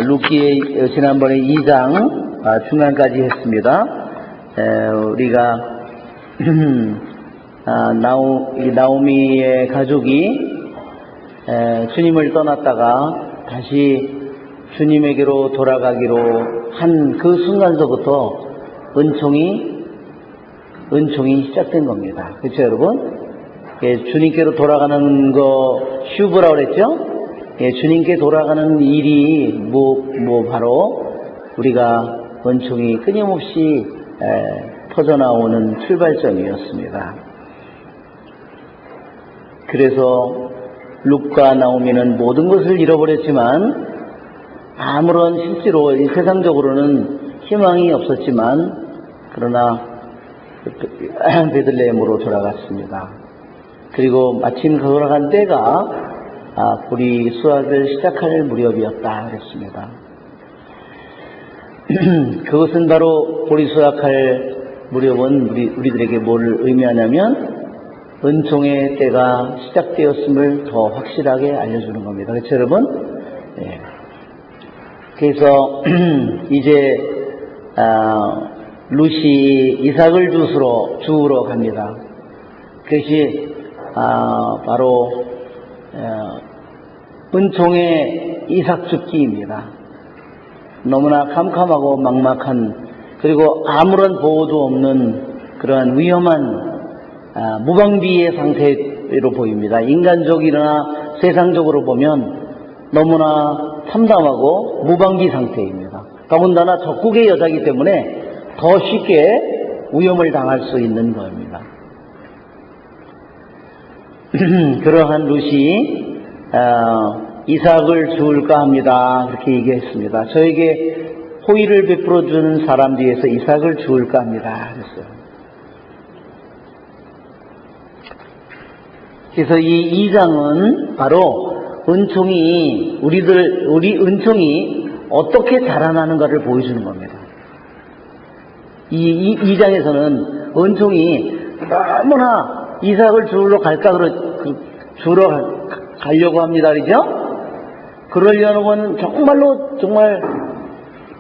룻기의 지난번에 2장 중간까지 했습니다. 우리가 나오미의 가족이 주님을 떠났다가 다시 주님에게로 돌아가기로 한 그 순간서부터 은총이 시작된 겁니다. 그렇죠, 여러분? 주님께로 돌아가는 거 슈브라고 그랬죠? 주님께 돌아가는 일이 바로 우리가 은총이 끊임없이 터져나오는 출발점이었습니다. 그래서 룻과 나오미는 모든 것을 잃어버렸지만 아무런 실제로 세상적으로는 희망이 없었지만 그러나 베들레헴으로 돌아갔습니다. 그리고 마침 돌아간 때가 보리 수확을 시작할 무렵이었다 그랬습니다. 그것은 바로 보리 수확할 무렵은 우리들에게 뭘 의미하냐면 은총의 때가 시작되었음을 더 확실하게 알려주는 겁니다. 그렇죠, 여러분? 네. 그래서 이제 룻이 이삭을 주우러 갑니다. 그것이 바로 은총의 이삭 줍기입니다. 너무나 캄캄하고 막막한, 그리고 아무런 보호도 없는 그러한 위험한 무방비의 상태로 보입니다. 인간적이나 세상적으로 보면 너무나 참담하고 무방비 상태입니다. 더군다나 적국의 여자이기 때문에 더 쉽게 위험을 당할 수 있는 겁니다. 그러한 룻이 이삭을 주울까 합니다. 그렇게 얘기했습니다. 저에게 호의를 베풀어 주는 사람 뒤에서 이삭을 주울까 합니다. 그랬어요. 그래서 이 2장은 바로 우리 은총이 어떻게 자라나는가를 보여주는 겁니다. 이 2장에서는 은총이 너무나 이삭을 주우러 주우러 가려고 합니다. 그죠? 그러려는 건 정말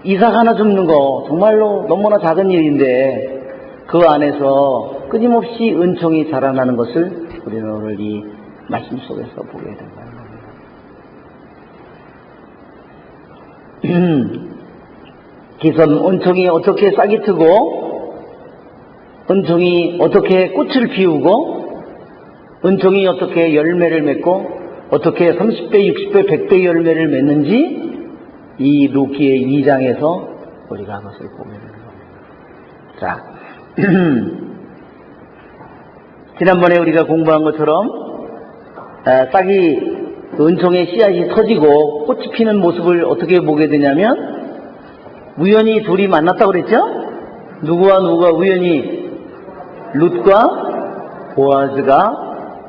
이삭 하나 줍는 거 정말로 너무나 작은 일인데 그 안에서 끊임없이 은총이 자라나는 것을 우리는 오늘 이 말씀 속에서 보게 된다. 그래서 은총이 어떻게 싹이 트고 은총이 어떻게 꽃을 피우고 은총이 어떻게 열매를 맺고 어떻게 30배, 60배, 100배 열매를 맺는지 이 룻기의 2장에서 우리가 그것을 보게 되는 겁니다. 자, 지난번에 우리가 공부한 것처럼 싹이 은총의 씨앗이 터지고 꽃이 피는 모습을 어떻게 보게 되냐면 우연히 둘이 만났다고 그랬죠? 누구와 우연히 룻과 보아즈가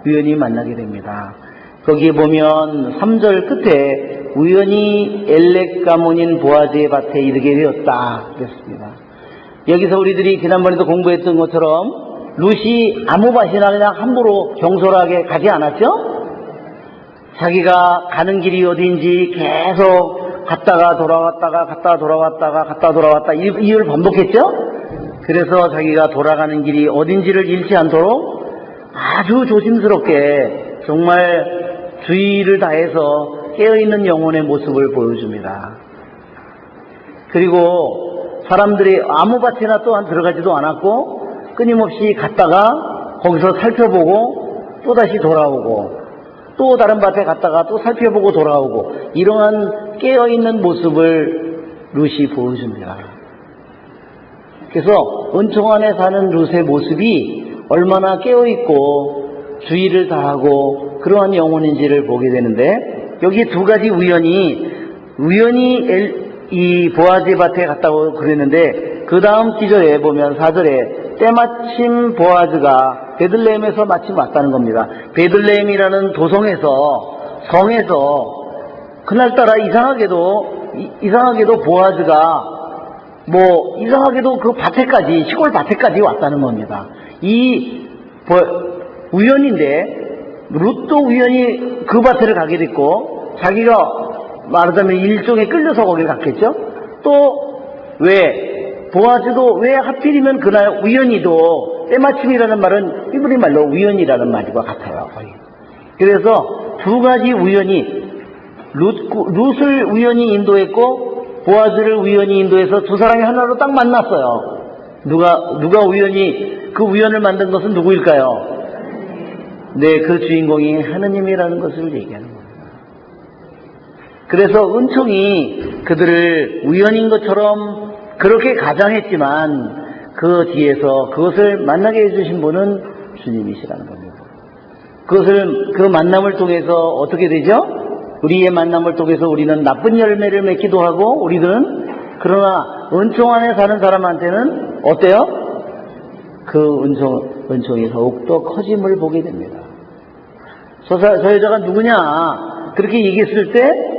우연히 만나게 됩니다. 거기에 보면 3절 끝에 우연히 엘렉 가문인 보아즈의 밭에 이르게 되었다 그랬습니다. 여기서 우리들이 지난번에도 공부했던 것처럼 룻이 아무 밭이나 그냥 함부로 경솔하게 가지 않았죠? 자기가 가는 길이 어딘지 계속 갔다가 돌아왔다 이를 반복했죠? 그래서 자기가 돌아가는 길이 어딘지를 잃지 않도록 아주 조심스럽게 정말 주의를 다해서 깨어있는 영혼의 모습을 보여줍니다. 그리고 사람들이 아무 밭에나 또한 들어가지도 않았고 끊임없이 갔다가 거기서 살펴보고 또다시 돌아오고 또 다른 밭에 갔다가 또 살펴보고 돌아오고 이러한 깨어있는 모습을 룻이 보여줍니다. 그래서 은총 안에 사는 룻의 모습이 얼마나 깨어있고 주의를 다하고 그러한 영혼인지를 보게 되는데 여기 두 가지 우연히 이 보아즈 밭에 갔다고 그랬는데 그 다음 기절에 보면 4절에 때마침 보아즈가 베들레헴에서 마침 왔다는 겁니다. 베들레헴이라는 성에서 그날따라 이상하게도 보아즈가 이상하게도 그 밭에까지 시골 밭에까지 왔다는 겁니다. 우연인데 룻도 우연히 그 밭을 가게 됐고 자기가 말하자면 일종의 끌려서 거기 갔겠죠? 또 왜 보아즈도 왜 하필이면 그날 우연히도 때마침이라는 말은 히브리 말로 우연이라는 말과 같아요. 거의. 그래서 두 가지 우연이 룻을 우연히 인도했고 보아즈를 우연히 인도해서 두 사람이 하나로 딱 만났어요. 누가 우연히 그 우연을 만든 것은 누구일까요? 네, 그 주인공이 하느님이라는 것을 얘기하는 겁니다. 그래서 은총이 그들을 우연인 것처럼 그렇게 가장했지만 그 뒤에서 그것을 만나게 해주신 분은 주님이시라는 겁니다. 그 만남을 통해서 어떻게 되죠? 우리의 만남을 통해서 우리는 나쁜 열매를 맺기도 하고 우리들은 그러나 은총 안에 사는 사람한테는 어때요? 그 은총이 더욱더 커짐을 보게 됩니다. 저 여자가 누구냐? 그렇게 얘기했을 때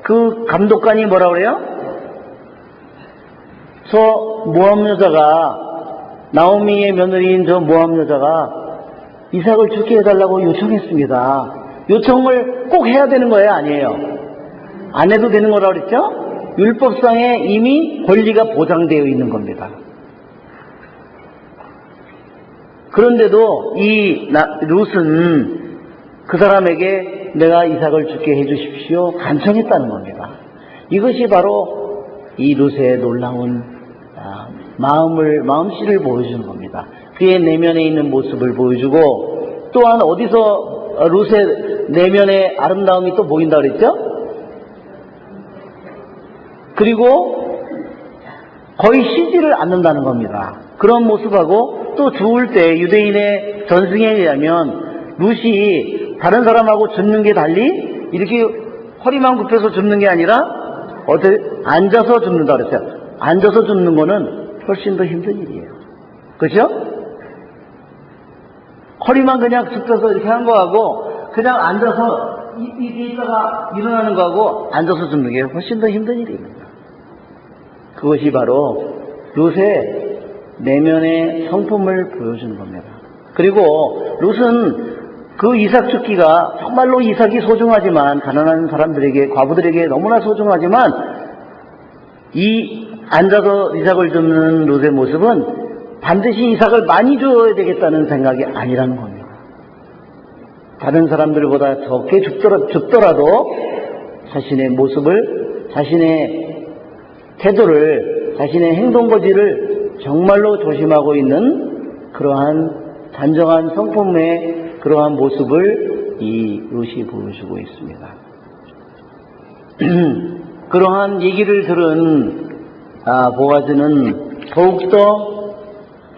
그 감독관이 뭐라 그래요? 저 모함 여자가 나오미의 며느리인 저 모함 여자가 이삭을 죽게 해달라고 요청했습니다. 요청을 꼭 해야 되는 거예요? 아니에요? 안 해도 되는 거라고 그랬죠? 율법상에 이미 권리가 보장되어 있는 겁니다. 그런데도 이 룻은 그 사람에게 내가 이삭을 죽게 해주십시오 간청했다는 겁니다. 이것이 바로 이 룻의 놀라운 마음씨를 보여주는 겁니다. 그의 내면에 있는 모습을 보여주고 또한 어디서 룻의 내면의 아름다움이 또 보인다고 그랬죠? 그리고 거의 쉬지를 않는다는 겁니다. 그런 모습하고 또 죽을 때 유대인의 전승에 의하면 룻이 다른 사람하고 죽는 게 달리 이렇게 허리만 굽혀서 죽는 게 아니라 어떻게 앉아서 죽는다 그랬어요. 앉아서 죽는 거는 훨씬 더 힘든 일이에요. 그렇죠? 허리만 그냥 굽혀서 이렇게 한 거하고 그냥 앉아서 이렇게 있다가 일어나는 거하고 앉아서 죽는 게 훨씬 더 힘든 일입니다. 그것이 바로 룻의 내면의 성품을 보여주는 겁니다. 그리고 룻은 그 이삭 죽기가 정말로 이삭이 소중하지만 가난한 사람들에게 과부들에게 너무나 소중하지만 이 앉아서 이삭을 줍는 룻의 모습은 반드시 이삭을 많이 줘야 되겠다는 생각이 아니라는 겁니다. 다른 사람들보다 적게 죽더라도 자신의 모습을 자신의 태도를 자신의 행동거지를 정말로 조심하고 있는 그러한 단정한 성품의 그러한 모습을 이 룻이 보여주고 있습니다. 그러한 얘기를 들은 보아즈는 더욱더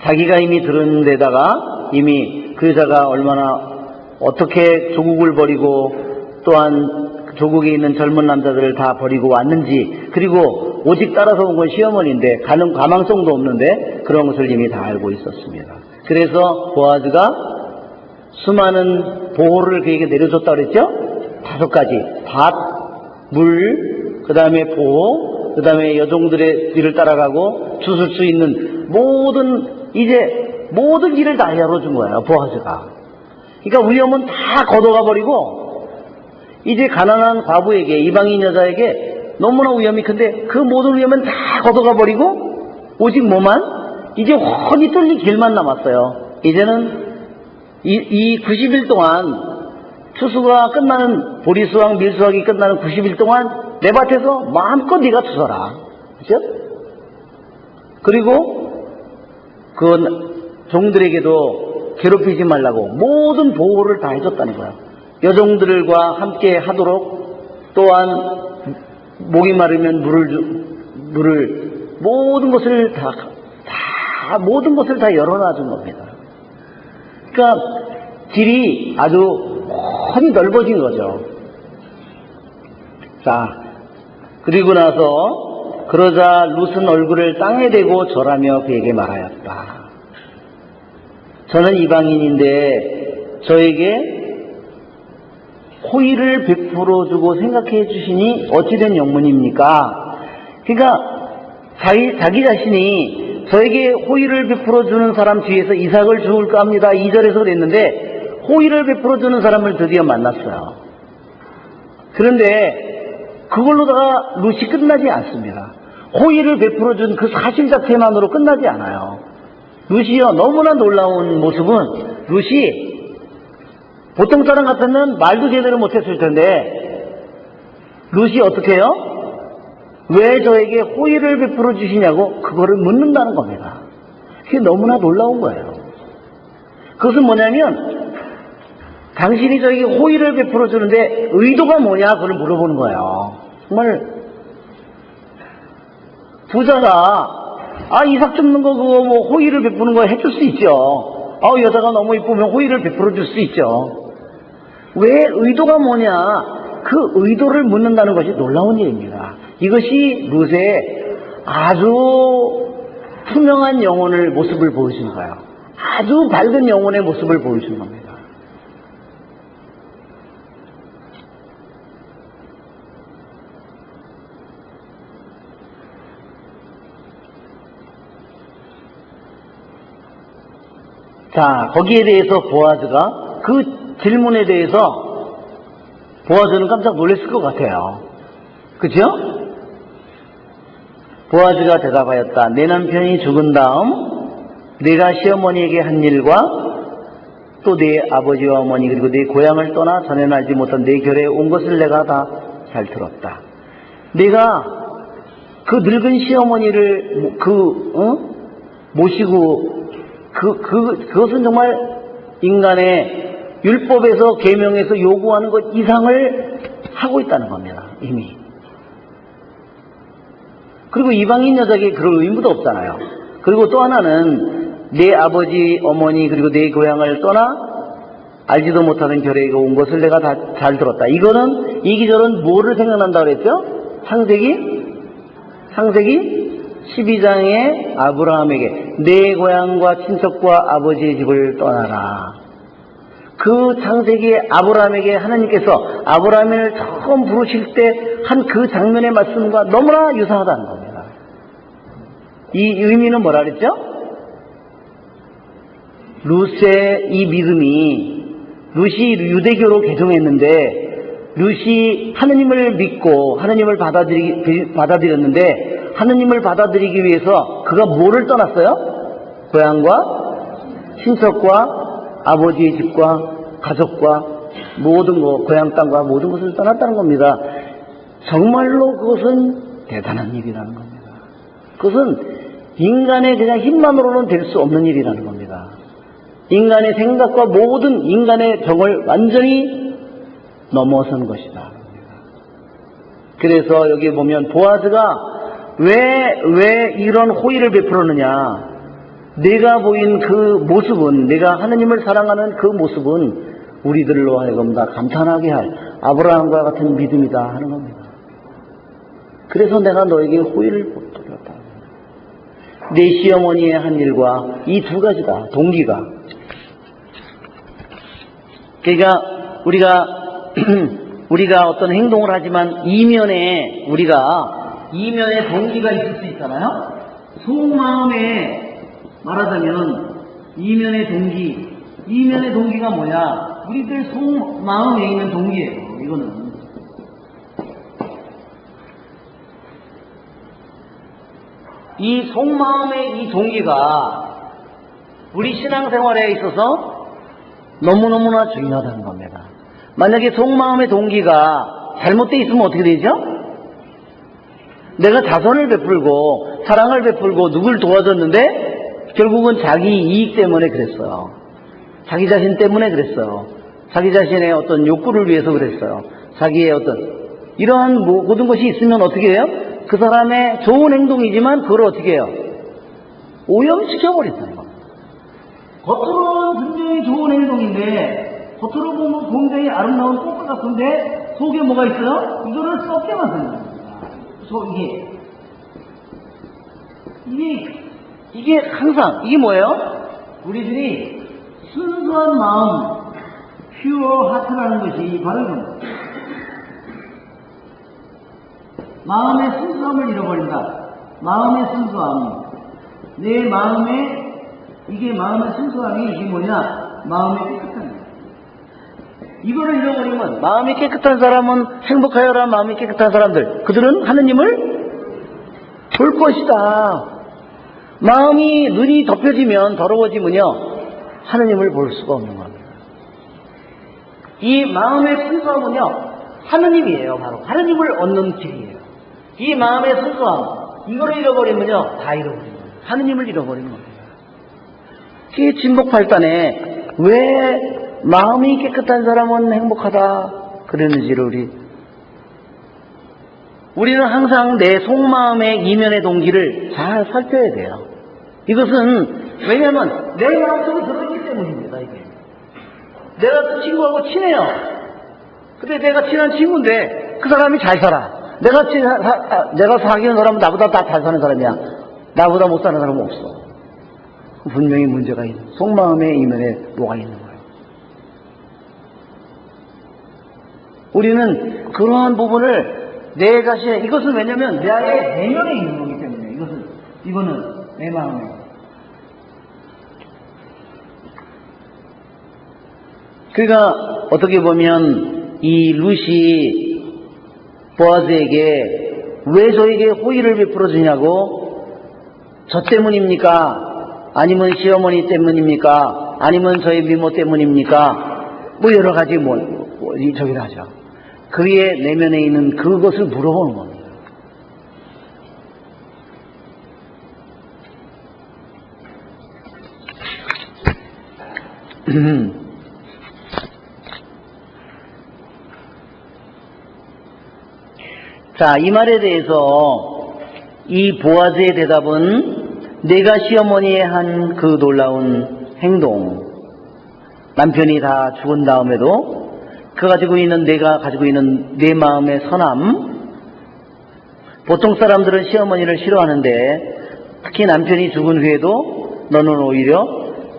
자기가 이미 들은 데다가 이미 그 여자가 얼마나 어떻게 조국을 버리고 또한 조국에 있는 젊은 남자들을 다 버리고 왔는지 그리고 오직 따라서 온 건 시어머니인데 가는 가망성도 없는데 그런 것을 이미 다 알고 있었습니다. 그래서 보아즈가 수많은 보호를 그에게 내려줬다 그랬죠? 5가지. 밥, 물, 그 다음에 보호, 그 다음에 여종들의 뒤를 따라가고 주술 수 있는 모든 일을 다 열어준 거예요. 보아즈가. 그러니까 위험은 다 걷어가 버리고 이제 가난한 과부에게 이방인 여자에게 너무나 위험이 큰데 그 모든 위험은 다 걷어가 버리고 오직 뭐만? 이제 훤히 뚫린 길만 남았어요. 이제는 이 90일 동안 추수가 끝나는 보리수확 밀수확이 끝나는 90일 동안 내 밭에서 마음껏 네가 투서라. 그죠? 그리고 그 종들에게도 괴롭히지 말라고 모든 보호를 다 해줬다는 거예요. 여종들과 함께 하도록 또한 목이 마르면 물을 모든 것을 모든 것을 다 열어놔준 겁니다. 그러니까 길이 아주 훤히 넓어진 거죠. 자, 그리고 나서 그러자 룻은 얼굴을 땅에 대고 절하며 그에게 말하였다. 저는 이방인인데 저에게 호의를 베풀어주고 생각해 주시니 어찌된 영문입니까? 그러니까 자기 자신이 저에게 호의를 베풀어주는 사람 뒤에서 이삭을 죽을까 합니다. 2절에서 그랬는데 호의를 베풀어주는 사람을 드디어 만났어요. 그런데 그걸로다가 룻이 끝나지 않습니다. 호의를 베풀어준 그 사실 자체만으로 끝나지 않아요. 룻이요, 너무나 놀라운 모습은 룻이 보통 사람 같으면 말도 제대로 못했을 텐데 룻이 어떻게 해요? 왜 저에게 호의를 베풀어 주시냐고 그거를 묻는다는 겁니다. 그게 너무나 놀라운 거예요. 그것은 뭐냐면 당신이 저에게 호의를 베풀어 주는데 의도가 뭐냐 그걸 물어보는 거예요. 정말 부자가 이삭 줍는 거 그거 뭐 호의를 베푸는 거 해줄 수 있죠. 여자가 너무 이쁘면 호의를 베풀어 줄 수 있죠. 왜 의도가 뭐냐 그 의도를 묻는다는 것이 놀라운 일입니다. 이것이 룻의 아주 투명한 영혼의 모습을 보여주는 거예요. 아주 밝은 영혼의 모습을 보여주는 겁니다. 자, 거기에 대해서 보아즈가 그 질문에 대해서 보아즈는 깜짝 놀랐을 것 같아요. 그죠? 보아즈가 대답하였다. 내 남편이 죽은 다음 내가 시어머니에게 한 일과 또 내 아버지와 어머니 그리고 내 고향을 떠나 전에는 알지 못한 내 결에 온 것을 내가 다 잘 들었다. 내가 그 늙은 시어머니를 모시고 그것은 정말 인간의 율법에서 계명에서 요구하는 것 이상을 하고 있다는 겁니다. 이미. 그리고 이방인 여자에게 그럴 의무도 없잖아요. 그리고 또 하나는 내 아버지, 어머니 그리고 내 고향을 떠나 알지도 못하는 결에 온 것을 내가 다 잘 들었다. 이거는 이 기절은 뭐를 생각난다고 그랬죠? 창세기 12장에 아브라함에게 내 고향과 친척과 아버지의 집을 떠나라. 그 창세기에 아브라함에게 하나님께서 아브라함을 처음 부르실 때 한 그 장면의 말씀과 너무나 유사하다는 겁니다. 이 의미는 뭐라 그랬죠? 룻의 이 믿음이 룻이 유대교로 개종했는데 룻이 하느님을 믿고 하느님을 받아들였는데 하느님을 받아들이기 위해서 그가 뭐를 떠났어요? 고향과 친척과 아버지의 집과 가족과 모든 것, 고향 땅과 모든 것을 떠났다는 겁니다. 정말로 그것은 대단한 일이라는 겁니다. 그것은 인간의 그냥 힘만으로는 될 수 없는 일이라는 겁니다. 인간의 생각과 모든 인간의 정을 완전히 넘어선 것이다. 그래서 여기 보면 보아즈가 왜 이런 호의를 베풀었느냐. 내가 보인 그 모습은, 내가 하느님을 사랑하는 그 모습은 우리들로 하여금 다 감탄하게 할 아브라함과 같은 믿음이다 하는 겁니다. 그래서 내가 너에게 호의를 베풀었다. 내 시어머니의 한 일과 이 두 가지다. 동기가. 그러니까 우리가 어떤 행동을 하지만 이면에 동기가 있을 수 있잖아요. 속마음에 말하자면 이면의 동기가 뭐냐? 우리들 속마음에 있는 동기예요. 이거는 이 속마음의 이 동기가 우리 신앙생활에 있어서 너무너무나 중요하다는 겁니다. 만약에 속마음의 동기가 잘못되어 있으면 어떻게 되죠? 내가 자선을 베풀고 사랑을 베풀고 누굴 도와줬는데 결국은 자기 이익 때문에 그랬어요. 자기 자신 때문에 그랬어요. 자기 자신의 어떤 욕구를 위해서 그랬어요. 자기의 어떤 이러한 모든 것이 있으면 어떻게 해요? 그 사람의 좋은 행동이지만 그걸 어떻게 해요? 오염시켜버린다는 겁니다. 겉으로는 굉장히 좋은 행동인데 겉으로 보면 굉장히 아름다운 꽃 같은데 속에 뭐가 있어요? 이거를 썩게 만드는 겁니다. 이게 항상 이게 뭐예요? 우리들이 순수한 마음, pure heart라는 것이 바로 이겁니다. 마음의 순수함을 잃어버린다. 마음의 순수함. 내 마음의 순수함이 이게 뭐냐? 마음의 깨끗함이다. 이거를 잃어버리면 마음이 깨끗한 사람은 행복하여라. 마음이 깨끗한 사람들 그들은 하느님을 볼 것이다. 마음이 눈이 덮여지면 더러워지면요 하느님을 볼 수가 없는 겁니다. 이 마음의 순수함은요 하느님이에요. 바로 하느님을 얻는 길이에요. 이 마음의 순수함 이거를 잃어버리면요 다 잃어버리는 거예요. 하느님을 잃어버리는 겁니다. 이 진복팔단에 왜 마음이 깨끗한 사람은 행복하다 그랬는지를 우리는 항상 내 속마음의 이면의 동기를 잘 살펴야 돼요. 이것은 왜냐하면 내 마음속에 들어있기 때문입니다. 이게 내가 친구하고 친해요. 근데 내가 친한 친구인데 그 사람이 잘 살아. 내가 사귀는 사람은 나보다 다 잘 사는 사람이야. 나보다 못 사는 사람은 없어. 분명히 문제가 있는 속마음의 이면에 뭐가 있는 거예요. 우리는 그러한 부분을 내 자신의 이것은 왜냐면 나의 내면에 있는 거기 때문에 이거는 내 마음에 그러니까 어떻게 보면 이 룻이 보아즈에게 왜 저에게 호의를 베풀어 주냐고 저 때문입니까? 아니면 시어머니 때문입니까? 아니면 저희 미모 때문입니까? 뭐 여러 가지 저기를 하죠. 그의 내면에 있는 그것을 물어보는 겁니다. 자, 이 말에 대해서 이 보아즈의 대답은 내가 시어머니에 한 그 놀라운 행동, 남편이 다 죽은 다음에도 내가 가지고 있는 내 마음의 선함, 보통 사람들은 시어머니를 싫어하는데 특히 남편이 죽은 후에도 너는 오히려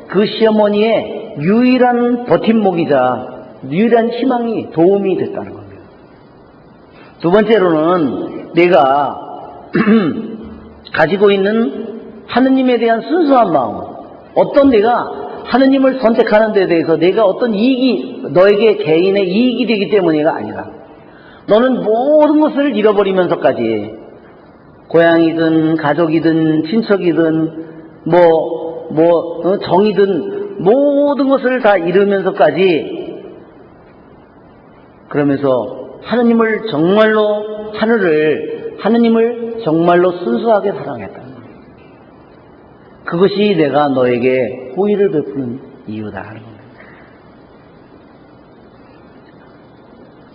그 시어머니의 유일한 버팀목이자 유일한 희망이 도움이 됐다는 겁니다. 두 번째로는 내가 가지고 있는 하느님에 대한 순수한 마음, 어떤 내가 하느님을 선택하는 데 대해서 내가 어떤 이익이 너에게 개인의 이익이 되기 때문이가 아니라 너는 모든 것을 잃어버리면서까지 고향이든 가족이든 친척이든 정이든 모든 것을 다 잃으면서까지 그러면서 하느님을 정말로 순수하게 사랑했다. 그것이 내가 너에게 호의를 베푸는 이유다 하는 겁니다.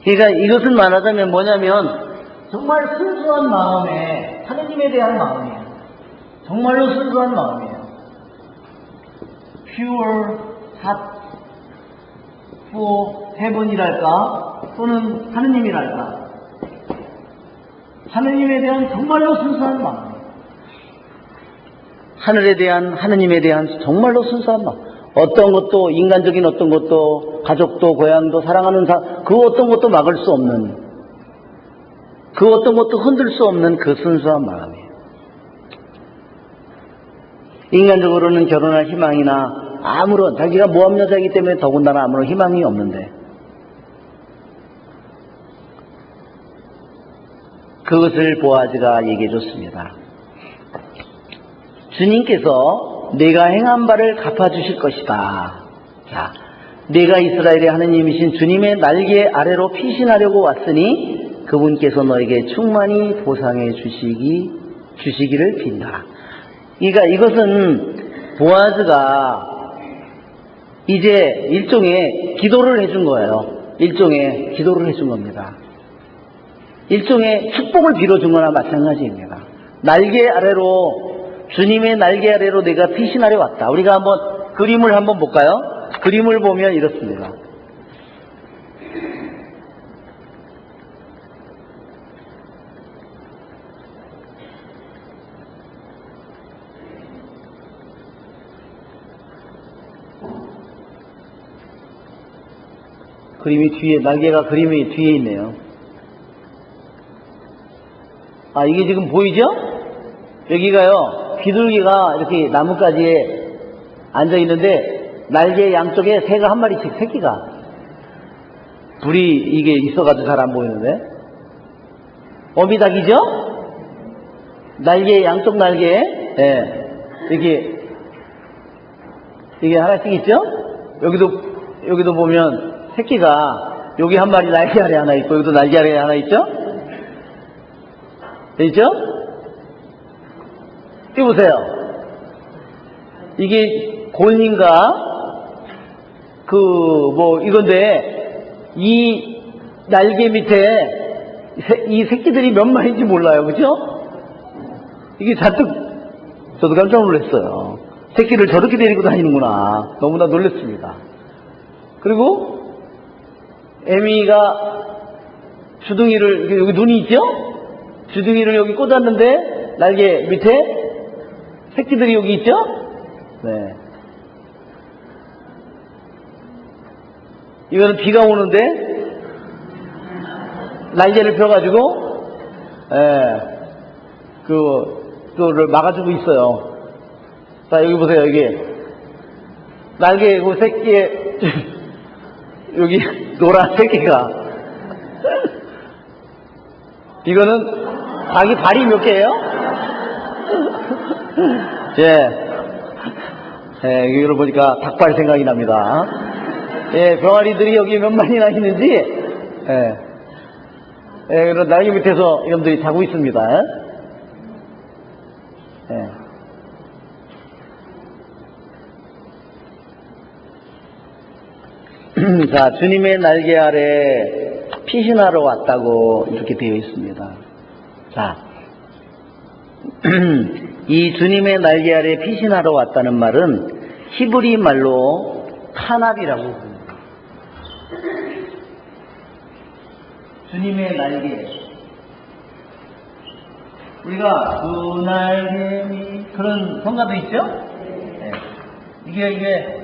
그러니까 이것을 말하자면 뭐냐면 정말 순수한 마음에 하느님에 대한 마음이에요. 정말로 순수한 마음이에요. Pure heart for heaven이랄까 또는 하느님이랄까 하느님에 대한 정말로 순수한 마음, 하느님에 대한 정말로 순수한 마음. 어떤 것도 인간적인 어떤 것도 가족도 고향도 사랑하는 그 어떤 것도 막을 수 없는 그 어떤 것도 흔들 수 없는 그 순수한 마음이에요. 인간적으로는 결혼할 희망이나 아무런 자기가 모함 여자이기 때문에 더군다나 아무런 희망이 없는데 그것을 보아즈가 얘기해 줬습니다. 주님께서 내가 행한 바를 갚아주실 것이다. 자, 내가 이스라엘의 하느님이신 주님의 날개 아래로 피신하려고 왔으니 그분께서 너에게 충만히 보상해 주시기를 빈다. 그러니까 이것은 보아즈가 이제 일종의 기도를 해준 거예요. 일종의 기도를 해준 겁니다. 일종의 축복을 빌어준 거나 마찬가지입니다. 날개 아래로 주님의 날개 아래로 내가 피신하려 왔다. 우리가 한번 그림을 한번 볼까요? 그림을 보면 이렇습니다. 날개가 그림이 뒤에 있네요. 아, 이게 지금 보이죠? 여기가요, 비둘기가 이렇게 나뭇가지에 앉아 있는데, 날개 양쪽에 새가 한 마리씩, 새끼가. 불이 이게 있어가지고 잘 안 보이는데. 어미닭이죠? 날개, 양쪽 날개에, 예. 이게 하나씩 있죠? 여기도 보면 새끼가 여기 한 마리 날개 아래 하나 있고 여기도 날개 아래 하나 있죠? 있죠? 띄우세요. 이게 곤인가? 이건데, 이 날개 밑에 이 새끼들이 몇 마리인지 몰라요. 그죠? 이게 잔뜩, 저도 깜짝 놀랐어요. 새끼를 저렇게 데리고 다니는구나. 너무나 놀랐습니다. 그리고, 애미가 주둥이를, 여기 눈이 있죠? 주둥이를 여기 꽂았는데, 날개 밑에 새끼들이 여기 있죠? 네. 이거는 비가 오는데 날개를 펴가지고 그거를 막아주고 있어요. 자, 여기 보세요. 여기 날개 그 새끼에 여기 노란 새끼가 이거는 자기 발이 몇 개예요? 여기를 보니까 닭발 생각이 납니다. 병아리들이 여기 몇 마리나 있는지, 그런 날개 밑에서 이놈들이 자고 있습니다. 자, 주님의 날개 아래 피신하러 왔다고 이렇게 되어 있습니다. 자, 이 주님의 날개 아래 피신하러 왔다는 말은 히브리 말로 타납이라고 합니다. 주님의 날개. 우리가 그 날개 그런 성가도 있죠? 이게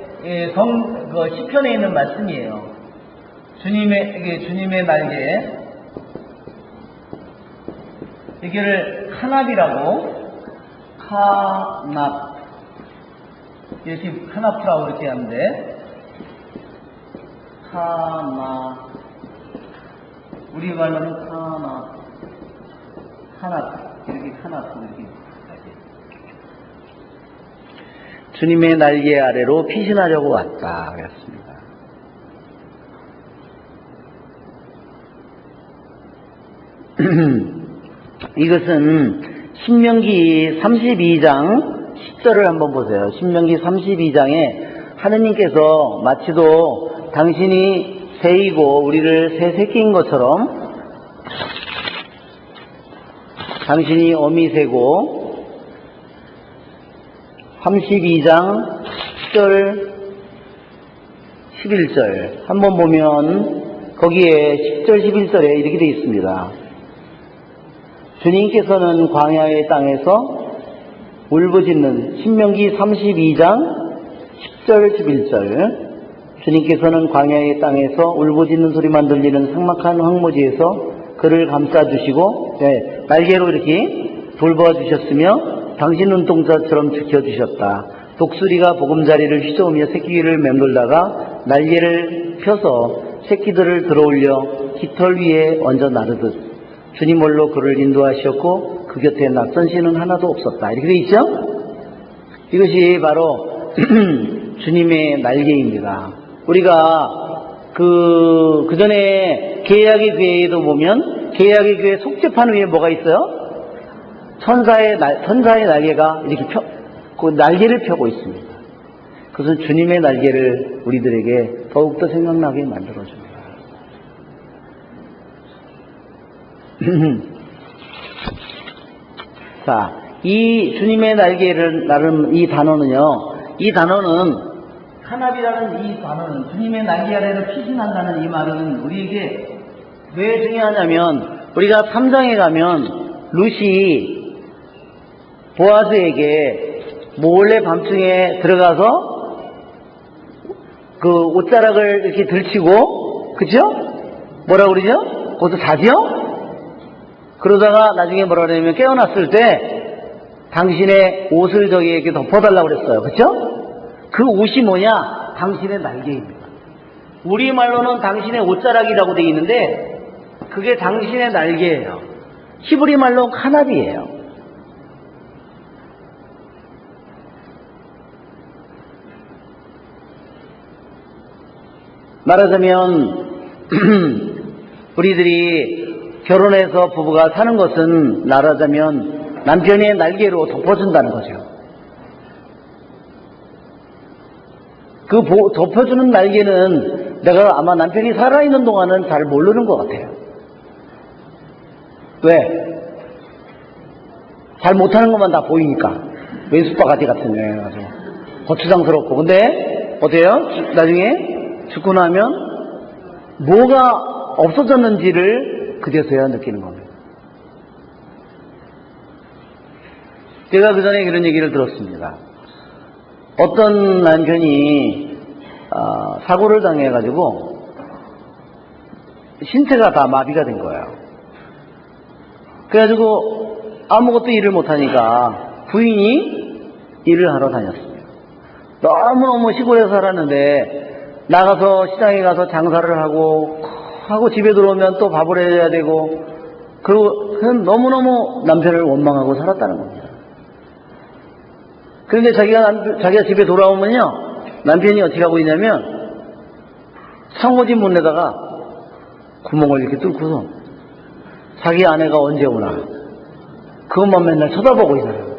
시편에 있는 말씀이에요. 주님의 날개. 이게를 카납이라고, 카납. 이렇게 카나프라고 이렇게 하는데, 카납. 우리말로는 카납. 이렇게 카납. 이렇게. 주님의 날개 아래로 피신하려고 왔다. 그랬습니다. 이것은 신명기 32장 10절을 한번 보세요. 신명기 32장에 하느님께서 마치도 당신이 새이고 우리를 새 새끼인 것처럼 당신이 어미새고 32장 10절 11절 한번 보면 거기에 10절 11절에 이렇게 되어 있습니다. 주님께서는 광야의 땅에서 울부짖는 신명기 32장 10절 11절 주님께서는 광야의 땅에서 울부짖는 소리만 들리는 삭막한 황무지에서 그를 감싸주시고 날개로 이렇게 돌보아주셨으며 당신 눈동자처럼 지켜주셨다. 독수리가 보금자리를 휘저으며 새끼를 맴돌다가 날개를 펴서 새끼들을 들어올려 깃털 위에 얹어 나르듯 주님 홀로 그를 인도하셨고 그 곁에 낯선 신은 하나도 없었다. 이렇게 되어 있죠? 이것이 바로 주님의 날개입니다. 우리가 그 전에 계약의 교회에도 보면 계약의 교회 속죄판 위에 뭐가 있어요? 천사의 날개가 이렇게 그 날개를 펴고 있습니다. 그것은 주님의 날개를 우리들에게 더욱더 생각나게 만들어줍니다. 자, 이 주님의 날개를 나름 이 단어는 카납이라는 이 단어는 주님의 날개 아래로 피신한다는 이 말은 우리에게 왜 중요하냐면 우리가 3장에 가면 룻이 보아스에게 몰래 밤중에 들어가서 그 옷자락을 이렇게 들치고 그죠? 뭐라고 그러죠? 거기서 자죠? 그러다가 나중에 뭐라 그러냐면 깨어났을 때 당신의 옷을 저기에게 덮어달라고 그랬어요. 그죠? 그 옷이 뭐냐? 당신의 날개입니다. 우리말로는 당신의 옷자락이라고 되어 있는데 그게 당신의 날개예요. 히브리 말로 카나비예요. 말하자면 우리들이 결혼해서 부부가 사는 것은 말하자면 남편의 날개로 덮어준다는 거죠. 그 덮어주는 날개는 내가 아마 남편이 살아있는 동안은 잘 모르는 것 같아요. 왜? 잘 못하는 것만 다 보이니까. 왼수바가지 같은 여행가지고 거추장스럽고. 근데 어때요? 나중에 죽고 나면 뭐가 없어졌는지를 그제서야 느끼는 겁니다. 제가 그 전에 그런 얘기를 들었습니다. 어떤 남편이 사고를 당해가지고 신체가 다 마비가 된 거예요. 그래가지고 아무것도 일을 못하니까 부인이 일을 하러 다녔습니다. 너무너무 시골에서 살았는데 나가서 시장에 가서 장사를 하고 집에 들어오면 또 밥을 해야 되고 그리고 너무너무 남편을 원망하고 살았다는 겁니다. 그런데 자기가 집에 돌아오면요, 남편이 어떻게 하고 있냐면 창호집 문에다가 구멍을 이렇게 뚫고서 자기 아내가 언제 오나 그것만 맨날 쳐다보고 있어요.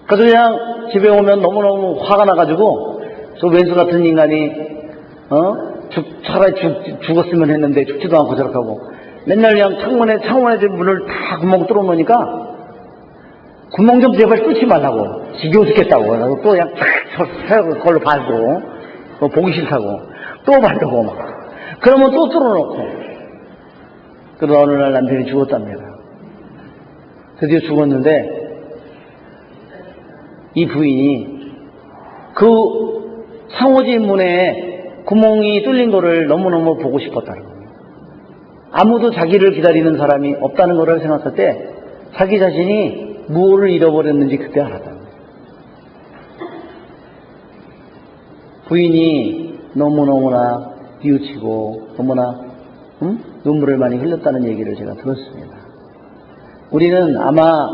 그래서 그냥 집에 오면 너무너무 화가 나가지고 저 왼수 같은 인간이 차라리 죽었으면 했는데 죽지도 않고 저렇게 하고 맨날 그냥 창문에 문을 다 구멍 뚫어 놓으니까 구멍 좀 제발 뚫지 말라고 지겨워 죽겠다고 그래서 또 그냥 그걸로 밟고 보기 싫다고 또 밟고 막 그러면 또 뚫어놓고 그러다 어느 날 남편이 죽었답니다. 드디어 죽었는데 이 부인이 그 창호집 문에 구멍이 뚫린 거를 너무너무 보고 싶었다는 거예요. 아무도 자기를 기다리는 사람이 없다는 거를 생각할 때 자기 자신이 무엇을 잃어버렸는지 그때 알았다는 거예요. 부인이 너무너무나 뉘우치고 너무나 눈물을 많이 흘렸다는 얘기를 제가 들었습니다. 우리는 아마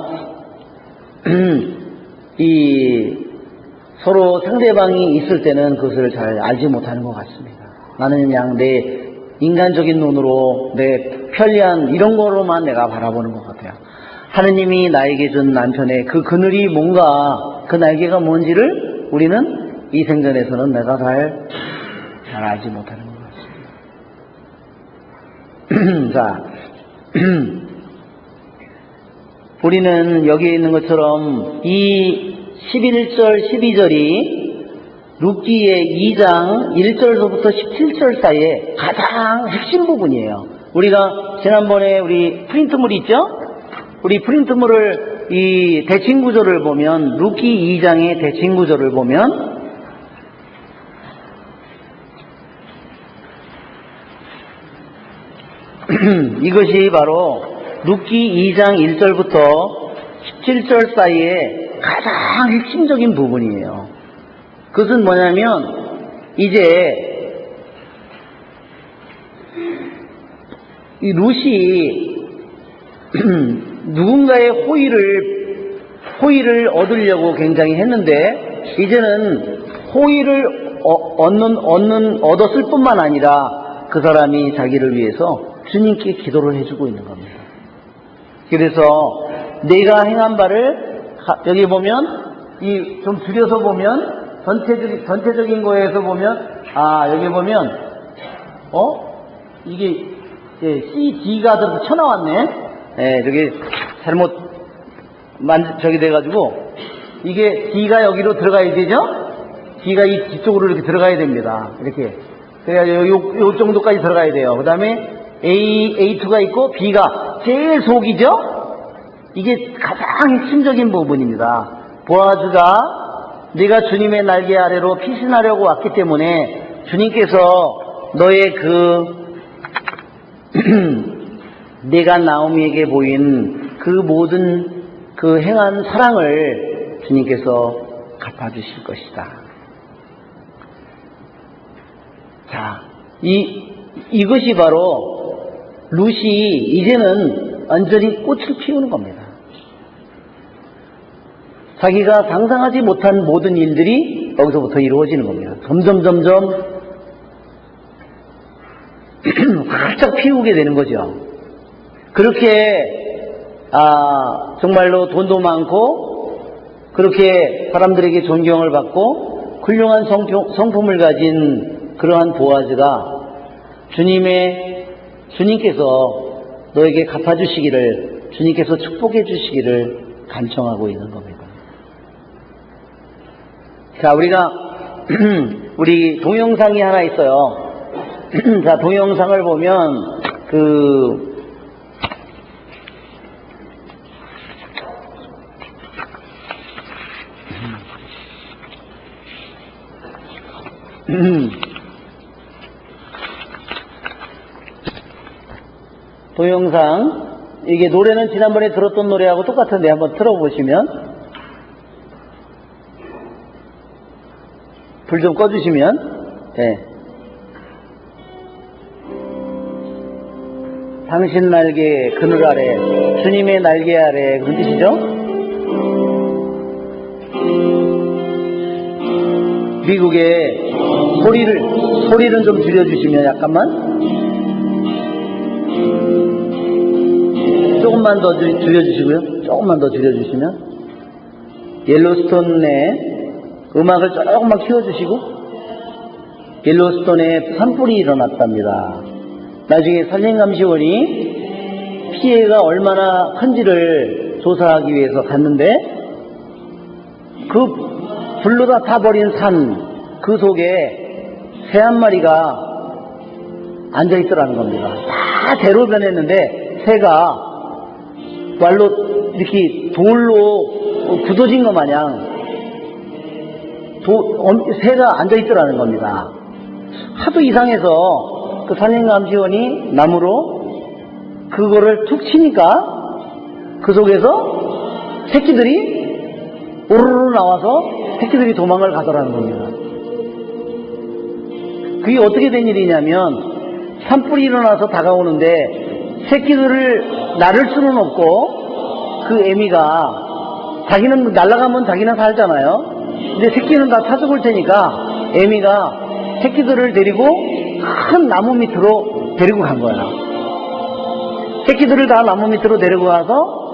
서로 상대방이 있을 때는 그것을 잘 알지 못하는 것 같습니다. 나는 그냥 내 인간적인 눈으로 내 편리한 이런 거로만 내가 바라보는 것 같아요. 하느님이 나에게 준 남편의 그 그늘이 뭔가 그 날개가 뭔지를 우리는 이 생전에서는 내가 잘 알지 못하는 것 같습니다. 자, 우리는 여기에 있는 것처럼 이 11절 12절이 룻기의 2장 1절서부터 17절 사이에 가장 핵심 부분이에요. 우리가 지난번에 우리 프린트물 있죠? 우리 프린트물을 이 대칭구조를 보면 룻기 2장의 대칭구조를 보면 이것이 바로 룻기 2장 1절부터 17절 사이에 가장 핵심적인 부분이에요. 그것은 뭐냐면 이제 이 룻이 누군가의 호의를 얻으려고 굉장히 했는데 이제는 호의를 얻었을 뿐만 아니라 그 사람이 자기를 위해서 주님께 기도를 해주고 있는 겁니다. 그래서 내가 행한 바를 여기 보면 좀 줄여서 보면 전체적인 거에서 보면 여기 보면 이게 CD가 들어서 쳐나왔네. 저기 잘못 저기 돼가지고 이게 D가 여기로 들어가야 되죠? D가 이 뒤쪽으로 이렇게 들어가야 됩니다. 이렇게 그래야 요 정도까지 들어가야 돼요. 그 다음에 A2가 있고 B가 제일 속이죠? 이게 가장 핵심적인 부분입니다. 보아즈가 네가 주님의 날개 아래로 피신하려고 왔기 때문에 주님께서 너의 내가 나오미에게 보인 그 모든 그 행한 사랑을 주님께서 갚아주실 것이다. 자, 이것이 바로 루시 이제는 완전히 꽃을 피우는 겁니다. 자기가 상상하지 못한 모든 일들이 여기서부터 이루어지는 겁니다. 점점 활짝 피우게 되는 거죠. 그렇게 정말로 돈도 많고 그렇게 사람들에게 존경을 받고 훌륭한 성품을 가진 그러한 보아즈가 주님께서 너에게 갚아주시기를, 주님께서 축복해 주시기를 간청하고 있는 겁니다. 자, 우리 동영상이 하나 있어요. 자, 동영상을 보면 동영상, 이게 노래는 지난번에 들었던 노래하고 똑같은데 한번 틀어보시면, 불 좀 꺼주시면, 네. 당신 날개 그늘 아래, 주님의 날개 아래, 그런 뜻이죠? 미국의 소리는 좀 줄여주시면, 약간만. 조금만 더 줄여주시고요. 조금만 더 줄여주시면. 옐로스톤의 음악을 조금만 키워주시고, 옐로스톤에 산불이 일어났답니다. 나중에 산림감시원이 피해가 얼마나 큰지를 조사하기 위해서 갔는데, 그 불로 다 타버린 산 그 속에 새 한 마리가 앉아있더라는 겁니다. 다 대로 변했는데 새가 말로 이렇게 돌로 굳어진 것 마냥 새가 앉아있더라는 겁니다. 하도 이상해서 그 산림감시원이 나무로 그거를 툭 치니까 그 속에서 새끼들이 오르르 나와서 새끼들이 도망을 가더라는 겁니다. 그게 어떻게 된 일이냐면 산불이 일어나서 다가오는데 새끼들을 나를 수는 없고 그 애미가 자기는 날아가면 자기는 살잖아요. 근데 새끼는 다 타 죽을 테니까 애미가 새끼들을 데리고 큰 나무 밑으로 데리고 간 거야. 새끼들을 다 나무 밑으로 데리고 가서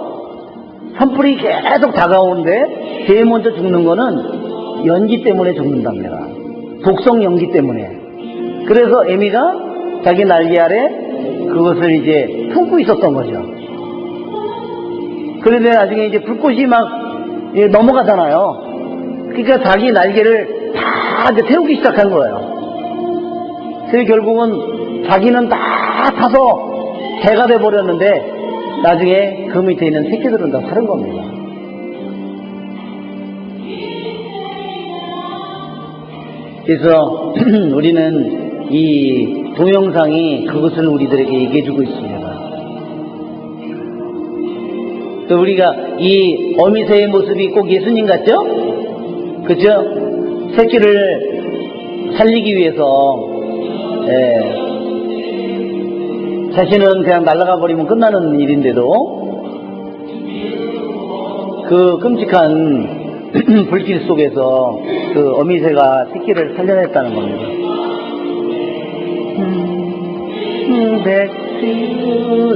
산불이 계속 다가오는데 제일 먼저 죽는 거는 연기 때문에 죽는답니다. 독성 연기 때문에. 그래서 애미가 자기 날개 아래 그것을 이제 품고 있었던 거죠. 그런데 나중에 이제 불꽃이 막 넘어가잖아요. 그러니까 자기 날개를 다 이제 태우기 시작한 거예요. 그래서 결국은 자기는 다 타서 개가 돼버렸는데 나중에 그 밑에 있는 새끼들은 다 사는 겁니다. 그래서 우리는 이 동영상이 그것을 우리들에게 얘기해주고 있습니다. 또 우리가 이 어미새의 모습이 꼭 예수님 같죠? 그죠? 새끼를 살리기 위해서 자신은 그냥 날아가 버리면 끝나는 일인데도 그 끔찍한 불길 속에서 그 어미새가 새끼를 살려냈다는 겁니다.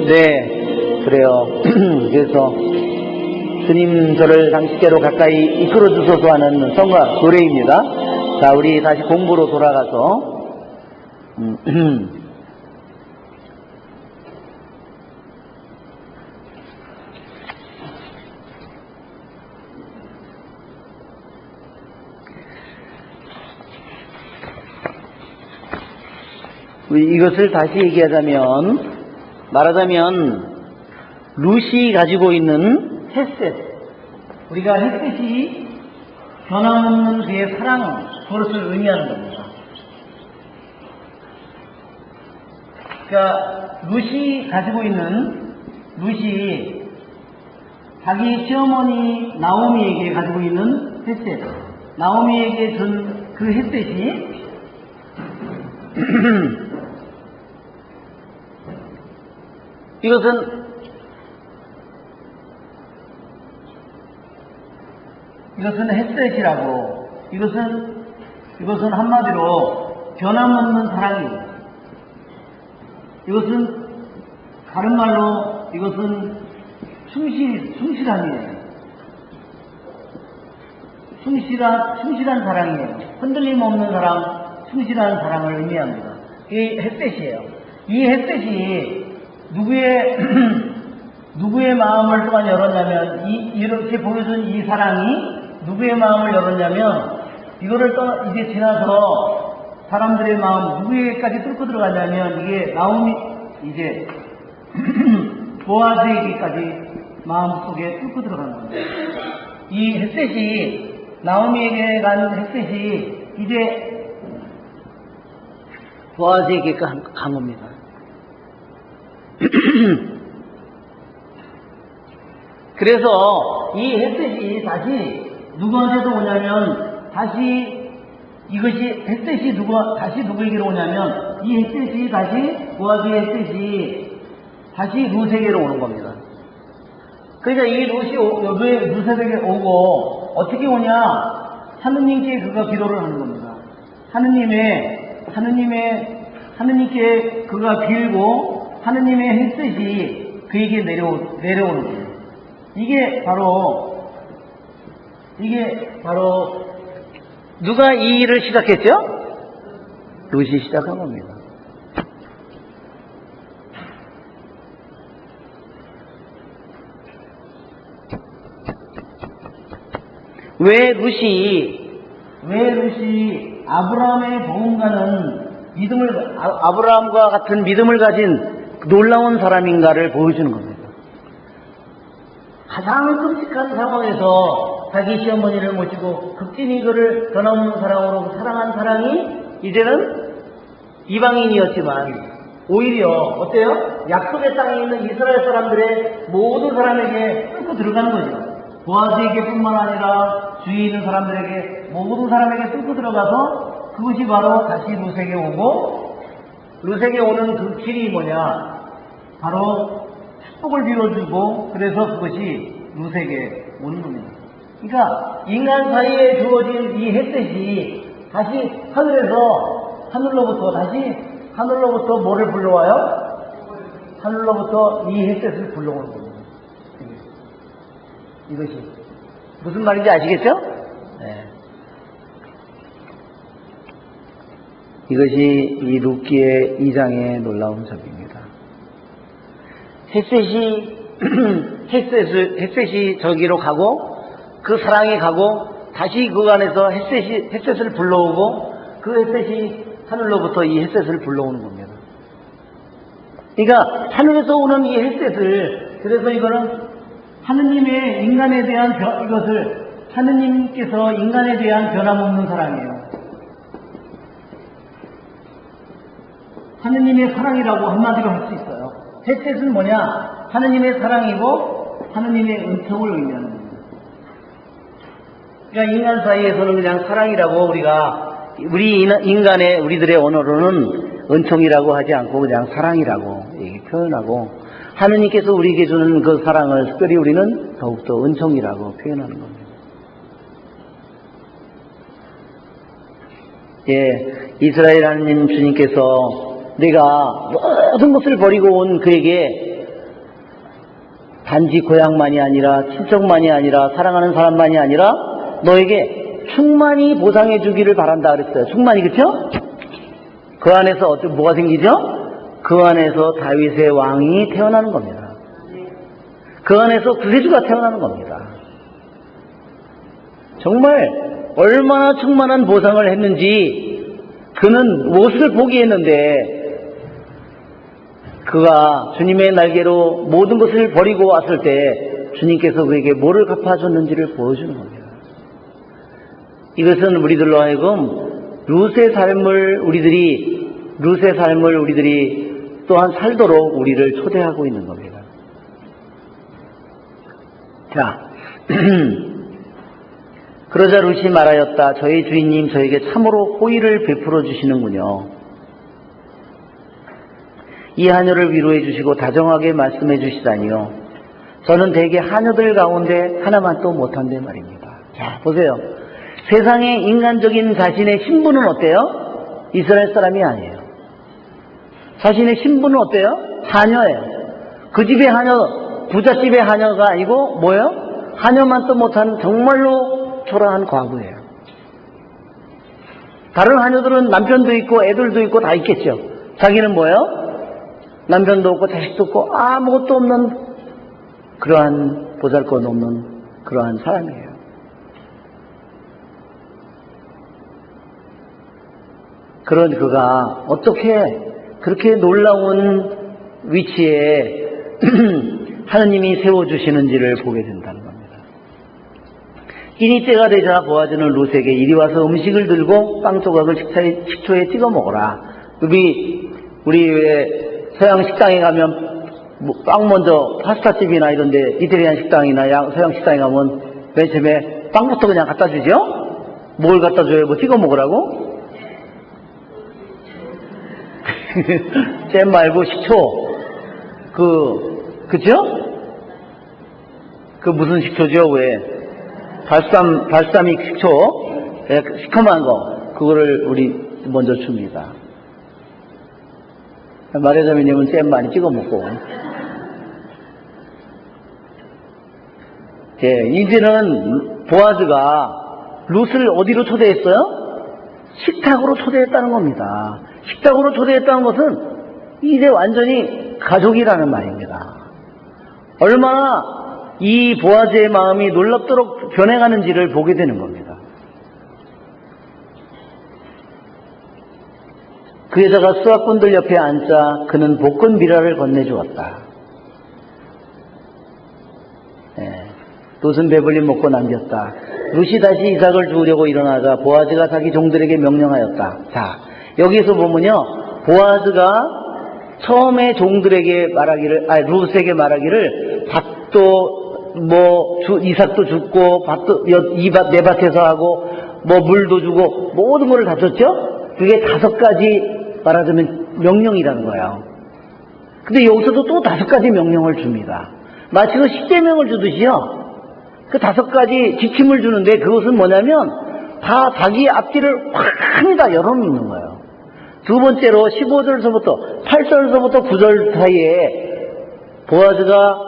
네, 그래요. 그래서 주님 저를 당신께로 가까이 이끌어 주소서 하는 성가 노래입니다. 자, 우리 다시 공부로 돌아가서 이것을 다시 말하자면 루시 가지고 있는 햇셋, 우리가 햇셋이 변함없는 그의 사랑, 그것을 의미하는 겁니다. 그러니까 루시 자기 시어머니 나오미에게 가지고 있는 햇셋, 나오미에게 준 그 햇셋이 이것은 햇셋이라고, 이것은 한마디로 변함없는 사랑이에요. 이것은 다른 말로 이것은 충실함이에요. 충실한 사랑이에요. 흔들림 없는 사랑, 충실한 사랑을 의미합니다. 이 햇셋이에요. 이 햇셋이 누구의 마음을 또한 열었냐면, 이렇게 보여준 이 사랑이 누구의 마음을 열었냐면, 이거를 이제 지나서 사람들의 마음, 누구에게까지 뚫고 들어가냐면, 이게 이제, 보아즈에게까지 마음속에 뚫고 들어가는 겁니다. 이 햇셋이, 나오미에게 간 햇셋이, 이제, 보아즈에게 간 겁니다. 그래서 이 햇셋이 다시 누구한테도 오냐면, 다시 이것이 햇셋이 다시 누구에게로 오냐면, 이 햇셋이 다시 보아즈의 햇셋이 다시 루세에게로 오는 겁니다. 그러니까 이 루세에게 오고 어떻게 오냐? 하느님께 그가 기도를 하는 겁니다. 하느님께 그가 빌고 하느님의 햇셋이 그에게 내려오는 거예요. 이게 바로 누가 이 일을 시작했죠? 룻이 시작한 겁니다. 왜 룻이 아브라함의 보험가는 아브라함과 같은 믿음을 가진 놀라운 사람인가를 보여주는 겁니다. 가장 끔찍한 상황에서 자기 시어머니를 모시고 극진히 그를 변함없는 사랑으로 사랑한 사랑이 이제는 이방인이었지만 오히려 어때요? 약속의 땅에 있는 이스라엘 사람들의 모든 사람에게 뚫고 들어가는 거죠. 보아즈에게 뿐만 아니라 주위에 있는 사람들에게, 모든 사람에게 뚫고 들어가서 그것이 바로 다시 룻에게 오고, 룻에게 오는 그 길이 뭐냐? 바로 축복을 빌어주고, 그래서 그것이 룻에게 오는 겁니다. 그러니까 인간 사이에 주어진 이 햇셋이 다시 하늘로부터 뭐를 불러와요? 하늘로부터 이 햇셋을 불러오는 겁니다. 이것이 무슨 말인지 아시겠죠? 네. 이것이 이 룻기의 2장의 놀라운 점입니다. 햇셋이 저기로 가고, 그 사랑이 가고, 다시 그 안에서 햇셋을 불러오고, 그 햇셋이 하늘로부터 이 햇셋을 불러오는 겁니다. 그러니까 하늘에서 오는 이 햇셋을, 그래서 이거는 하느님의 인간에 대한 하느님께서 인간에 대한 변함없는 사랑이에요. 하느님의 사랑이라고 한마디로 할 수 있어요. 햇셋은 뭐냐? 하느님의 사랑이고 하느님의 은총을 의미하는 겁니다. 그러니까 인간 사이에서는 그냥 사랑이라고 우리들의 언어로는 은총이라고 하지 않고 그냥 사랑이라고 표현하고, 하느님께서 우리에게 주는 그 사랑을 특별히 우리는 더욱더 은총이라고 표현하는 겁니다. 예, 이스라엘 하느님 주님께서 내가 모든 것을 버리고 온 그에게 단지 고향만이 아니라, 친척만이 아니라, 사랑하는 사람만이 아니라 너에게 충만히 보상해 주기를 바란다 그랬어요. 충만히, 그렇죠? 그 안에서 뭐가 생기죠? 그 안에서 다윗의 왕이 태어나는 겁니다. 그 안에서 구세주가 태어나는 겁니다. 정말 얼마나 충만한 보상을 했는지 그는 무엇을 포기했는데, 그가 주님의 날개로 모든 것을 버리고 왔을 때 주님께서 그에게 뭐를 갚아줬는지를 보여주는 겁니다. 이것은 우리들로 하여금 룻의 삶을 우리들이 또한 살도록 우리를 초대하고 있는 겁니다. 자, 그러자 룻이 말하였다. 저희 주인님 저에게 참으로 호의를 베풀어 주시는군요. 이 하녀를 위로해 주시고 다정하게 말씀해 주시다니요. 저는 대개 하녀들 가운데 하나만 또 못한데 말입니다. 자, 보세요. 세상의 인간적인 자신의 신분은 어때요? 이스라엘 사람이 아니에요. 자신의 신분은 어때요? 하녀예요. 그 집의 하녀, 부잣집의 하녀가 아니고 뭐예요? 하녀만 또 못한 정말로 초라한 과부예요. 다른 하녀들은 남편도 있고 애들도 있고 다 있겠죠. 자기는 뭐예요? 남편도 없고 자식도 없고 아무것도 없는 그러한 보잘것없는 그러한 사람이에요. 그런 그가 어떻게 그렇게 놀라운 위치에 하느님이 세워주시는지를 보게 된다는 겁니다. 끼니 때가 되자 보아즈는 룻에게 이리 와서 음식을 들고 빵 조각을 식초에 찍어 먹어라. 우리 왜 서양 식당에 가면 빵 먼저 파스타집이나 이런데 이태리안 식당이나 서양 식당에 가면 맨 처음에 빵부터 그냥 갖다 주죠? 뭘 갖다 줘요? 뭐 찍어 먹으라고? 잼 말고 식초. 그죠? 그 무슨 식초죠? 왜? 발사믹 식초. 시커먼 거. 그거를 우리 먼저 줍니다. 말하자면 잼 많이 찍어 먹고. 예, 이제는 보아즈가 룻을 어디로 초대했어요? 식탁으로 초대했다는 겁니다. 식탁으로 초대했다는 것은 이제 완전히 가족이라는 말입니다. 얼마나 이 보아즈의 마음이 놀랍도록 변해가는지를 보게 되는 겁니다. 그 여자가 수학꾼들 옆에 앉자 그는 볶은 비라를 건네주었다. 룻은 배불리 먹고 남겼다. 룻이 다시 이삭을 주우려고 일어나자 보아즈가 자기 종들에게 명령하였다. 자, 여기서 보면요, 보아즈가 처음에 종들에게 말하기를, 룻에게 말하기를 밭도 이삭도 줍고 밭도 내 밭에서 하고 물도 주고 모든 것을 다 줬죠. 그게 5가지 말하자면 명령이라는 거예요. 근데 여기서도 또 5가지 명령을 줍니다. 마치 그 10계명을 주듯이요. 그 5가지 지침을 주는데 그것은 뭐냐면 다 자기 앞뒤를 환히 다 열어놓는 거예요. 두 번째로 15절서부터 8절서부터 9절 사이에 보아즈가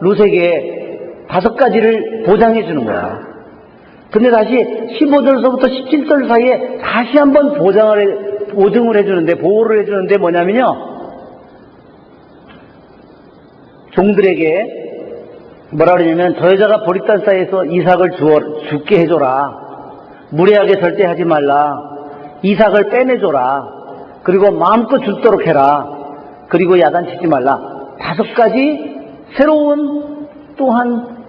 룻에게 5가지를 보장해 주는 거야. 근데 다시 15절서부터 17절 사이에 다시 한번 보증을 해주는데, 보호를 해주는데 뭐냐면요, 종들에게 뭐라 그러냐면 저 여자가 보리단 사이에서 이삭을 죽게 해줘라. 무례하게 절대 하지 말라. 이삭을 빼내줘라. 그리고 마음껏 죽도록 해라. 그리고 야단치지 말라. 5가지 새로운 또한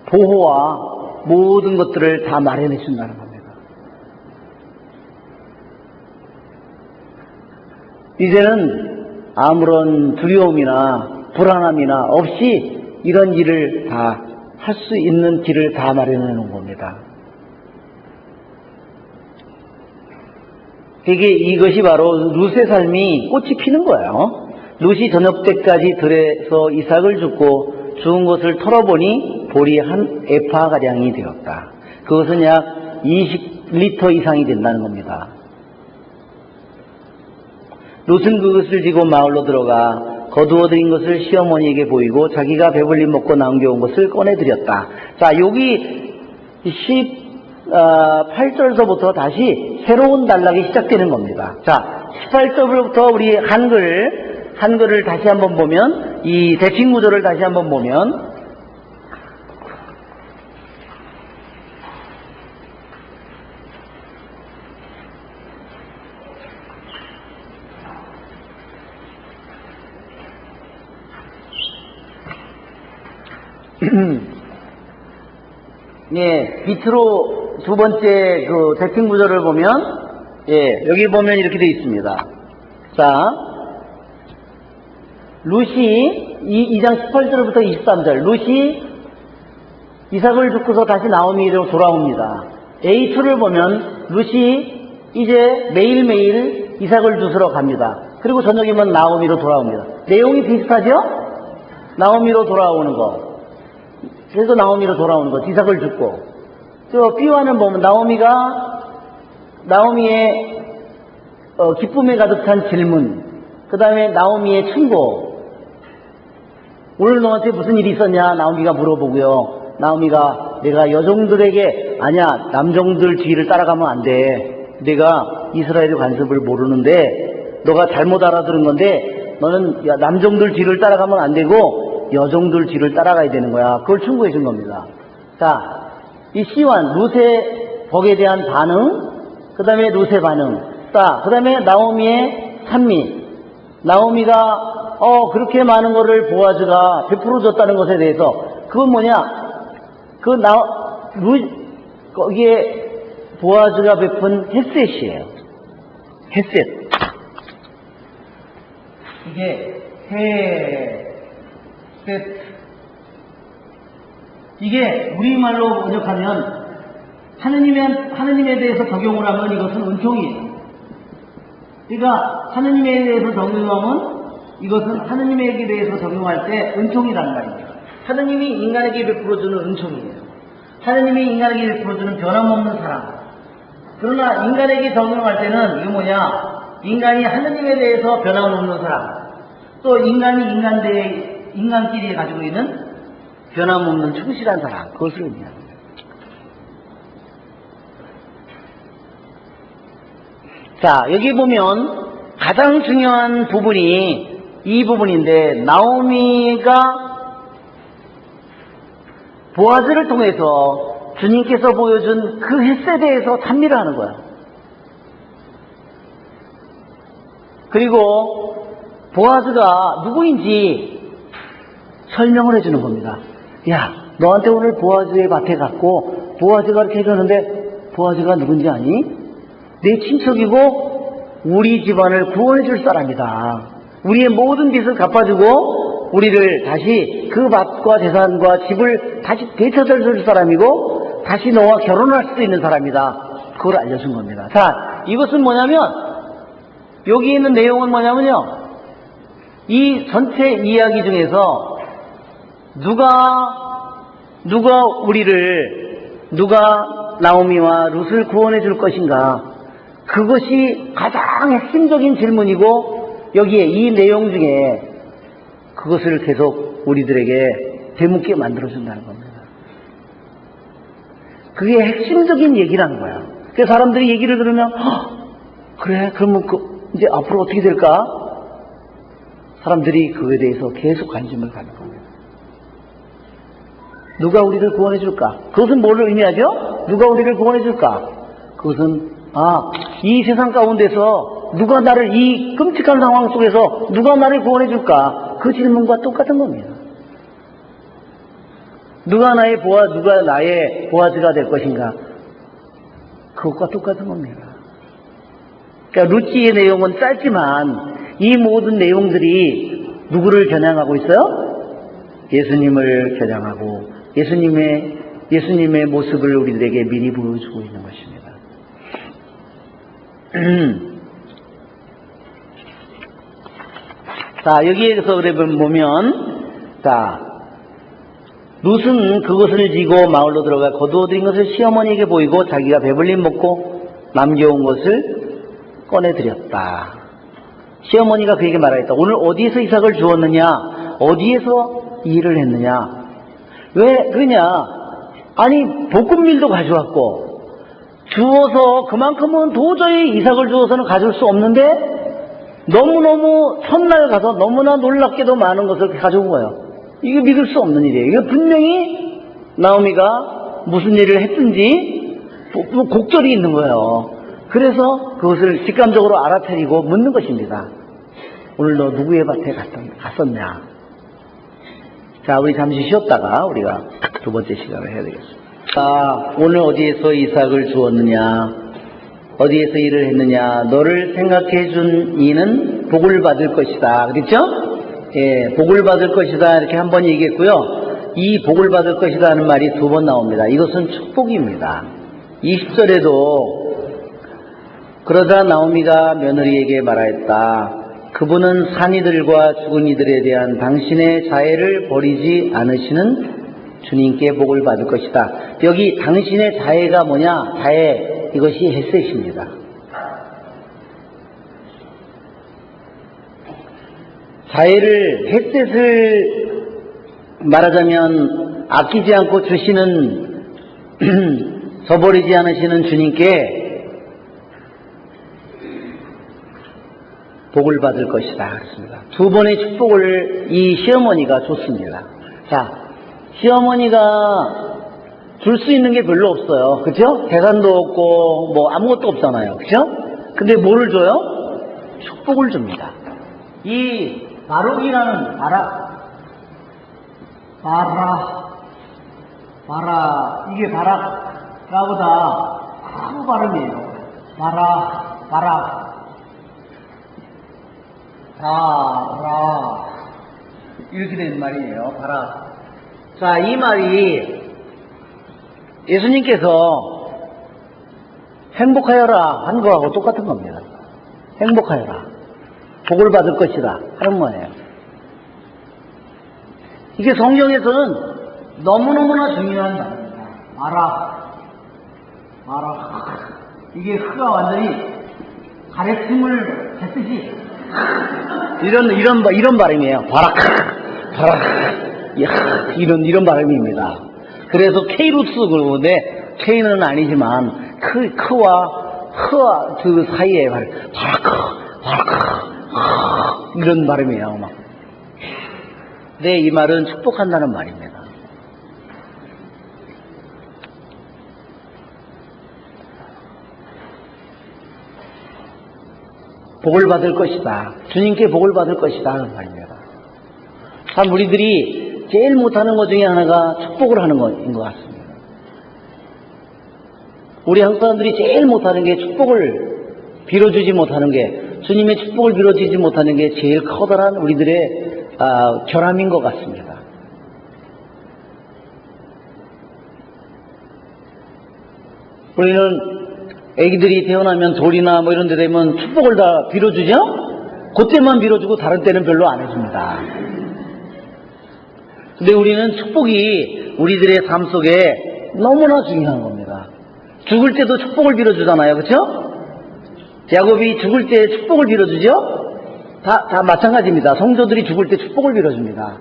보호와 모든 것들을 다 마련해 준다는 겁니다. 이제는 아무런 두려움이나 불안함이나 없이 이런 일을 다 할 수 있는 길을 다 마련해 놓은 겁니다. 이것이 바로 룻의 삶이 꽃이 피는 거예요. 룻이 저녁 때까지 들에서 이삭을 줍고 주운 것을 털어보니 볼이 한 에파가량이 되었다. 그것은 약 20리터 이상이 된다는 겁니다. 룻은 그것을 지고 마을로 들어가 거두어들인 것을 시어머니에게 보이고 자기가 배불리 먹고 남겨온 것을 꺼내드렸다. 자, 여기 18절서부터 다시 새로운 단락이 시작되는 겁니다. 자, 18절부터 우리 한글을 다시 한번 보면, 이 대칭구조를 다시 한번 보면, 예, 밑으로 두 번째 그 대칭 구조를 보면, 예, 여기 보면 이렇게 되어 있습니다. 자, 룻이 2장 18절부터 23절, 룻이 이삭을 죽고서 다시 나오미로 돌아옵니다. A2를 보면 룻이 이제 매일매일 이삭을 주스러 갑니다. 그리고 저녁이면 나오미로 돌아옵니다. 내용이 비슷하죠? 나오미로 돌아오는 거. 그래서 나오미로 돌아오는 거. 이삭을 죽고. 저 비유하는 보면 나오미의 기쁨에 가득 찬 질문. 그 다음에 나오미의 충고. 오늘 너한테 무슨 일이 있었냐? 나오미가 물어보고요. 나오미가 내가 여종들에게 아니야 남종들 뒤를 따라가면 안 돼. 내가 이스라엘의 관습을 모르는데 너가 잘못 알아들은 건데 너는 남종들 뒤를 따라가면 안 되고 여종들 뒤를 따라가야 되는 거야. 그걸 충고해 준 겁니다. 자, 이 시완 룻의 복에 대한 반응, 그 다음에 룻의 반응, 자, 그 다음에 나오미의 찬미. 나오미가 그렇게 많은 거를 보아즈가 베풀어 줬다는 것에 대해서 그건 뭐냐? 거기에 보아즈가 베푼 헷셋이에요. 헷셋. 이게 헷셋. 이게 우리말로 번역하면 하느님에 대해서 적용을 하면 이것은 은총이에요. 그러니까 하느님에 대해서 적용하면 이것은 하느님에게 대해서 적용할 때 은총이란 말입니다. 하느님이 인간에게 베풀어주는 은총이에요. 하느님이 인간에게 베풀어주는 변함없는 사랑. 그러나 인간에게 적용할 때는 이게 뭐냐? 인간이 하느님에 대해서 변함없는 사랑. 또 인간이 인간끼리 가지고 있는 변함없는 충실한 사랑. 그것을 의미합니다. 자, 여기 보면 가장 중요한 부분이 이 부분인데 나오미가 보아즈를 통해서 주님께서 보여준 그 햇새에 대해서 찬미를 하는 거야. 그리고 보아즈가 누구인지 설명을 해주는 겁니다. 야, 너한테 오늘 보아즈의 밭에 갔고 보아즈가 이렇게 해줬는데 보아즈가 누군지 아니? 내 친척이고 우리 집안을 구원해 줄 사람이다. 우리의 모든 빚을 갚아주고 우리를 다시 그 밭과 재산과 집을 다시 되찾아줄 사람이고 다시 너와 결혼할 수도 있는 사람이다. 그걸 알려준 겁니다. 자, 이것은 뭐냐면 여기 있는 내용은 뭐냐면요. 이 전체 이야기 중에서 누가 나오미와 룻을 구원해 줄 것인가? 그것이 가장 핵심적인 질문이고 여기에 이 내용 중에 그것을 계속 우리들에게 되묻게 만들어준다는 겁니다. 그게 핵심적인 얘기라는 거야. 그래서 사람들이 얘기를 들으면 그래 그러면 이제 앞으로 어떻게 될까? 사람들이 그거에 대해서 계속 관심을 갖는 겁니다. 누가 우리를 구원해 줄까? 그것은 뭘 의미하죠? 누가 우리를 구원해 줄까? 그것은 이 세상 가운데서 누가 나를 이 끔찍한 상황 속에서 누가 나를 구원해 줄까? 그 질문과 똑같은 겁니다. 누가 나의 보아즈가 될 것인가? 그것과 똑같은 겁니다. 그러니까 룻지의 내용은 짧지만 이 모든 내용들이 누구를 겨냥하고 있어요? 예수님을 겨냥하고 예수님의 모습을 우리들에게 미리 보여주고 있는 것입니다. 자, 여기에서 그래 보면, 자, 룻은 그것을 지고 마을로 들어가 거두어들인 것을 시어머니에게 보이고 자기가 배불리 먹고 남겨온 것을 꺼내드렸다. 시어머니가 그에게 말하였다. 오늘 어디에서 이삭을 주었느냐? 어디에서 일을 했느냐? 왜 그러냐? 아니, 볶음밀도 가져왔고, 주어서 그만큼은 도저히 이삭을 주어서는 가져올 수 없는데 너무너무 첫날 가서 너무나 놀랍게도 많은 것을 가져온 거예요. 이게 믿을 수 없는 일이에요. 이거 분명히 나오미가 무슨 일을 했든지 곡절이 있는 거예요. 그래서 그것을 직감적으로 알아차리고 묻는 것입니다. 오늘 너 누구의 밭에 갔었냐? 자, 우리 잠시 쉬었다가 우리가 두 번째 시간을 해야 되겠습니다. 오늘 어디에서 이삭을 주었느냐? 어디에서 일을 했느냐? 너를 생각해 준 이는 복을 받을 것이다. 그렇죠? 예, 복을 받을 것이다. 이렇게 한 번 얘기했고요. 이 복을 받을 것이다 하는 말이 두 번 나옵니다. 이것은 축복입니다. 20절에도 그러자 나오미가 며느리에게 말하였다. 그분은 산 이들과 죽은 이들에 대한 당신의 자애를 버리지 않으시는 주님께 복을 받을 것이다. 여기 당신의 자애가 뭐냐? 자애, 이것이 헤셋입니다. 자애를, 헤셋을 말하자면 아끼지 않고 주시는 저버리지 않으시는 주님께 복을 받을 것이다. 그렇습니다. 두 번의 축복을 이 시어머니가 줬습니다. 자, 시어머니가 줄 수 있는 게 별로 없어요. 그죠? 재산도 없고 뭐 아무것도 없잖아요. 그죠? 근데 뭐를 줘요? 축복을 줍니다. 이 바룩이라는 이게 바락가보다 큰 발음이에요. 바락 이렇게 된 말이에요. 바락. 자, 이 말이 예수님께서 행복하여라 한 거하고 똑같은 겁니다. 행복하여라, 복을 받을 것이다 하는 거예요. 이게 성경에서는 너무너무나 중요한 말입니다. 바락. 이게 흐가 완전히 가래침을 했듯이 이런 발음이에요. 바락. 이런 발음입니다. 그래서 K루스 그러는데 K는 아니지만 크와 흐와 그 사이에 바락 이런 발음이에요. 막. 네, 이 말은 축복한다는 말입니다. 복을 받을 것이다. 주님께 복을 받을 것이다 하는 말입니다. 참 우리들이 제일 못하는 것 중에 하나가 축복을 하는 것인 것 같습니다. 우리 한국 사람들이 제일 못하는 게 축복을 빌어주지 못하는 게, 주님의 축복을 빌어주지 못하는 게 제일 커다란 우리들의 결함인 것 같습니다. 우리는 애기들이 태어나면 돌이나 뭐 이런 데 되면 축복을 다 빌어주죠? 그때만 빌어주고 다른 때는 별로 안 해줍니다. 근데 우리는 축복이 우리들의 삶 속에 너무나 중요한 겁니다. 죽을 때도 축복을 빌어주잖아요. 그렇죠? 야곱이 죽을 때 축복을 빌어주죠? 다 마찬가지입니다. 성도들이 죽을 때 축복을 빌어줍니다.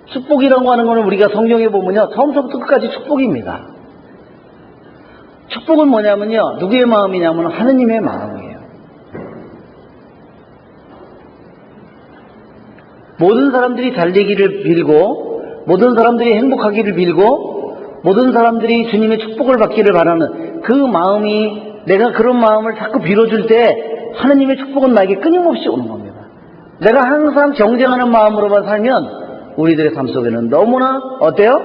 축복이라고 하는 것은 우리가 성경에 보면요, 처음부터 끝까지 축복입니다. 축복은 뭐냐면요, 누구의 마음이냐면 하느님의 마음이에요. 모든 사람들이 잘 되기를 빌고, 모든 사람들이 행복하기를 빌고, 모든 사람들이 주님의 축복을 받기를 바라는 그 마음이, 내가 그런 마음을 자꾸 빌어줄 때 하느님의 축복은 나에게 끊임없이 오는 겁니다. 내가 항상 경쟁하는 마음으로만 살면 우리들의 삶 속에는 너무나 어때요?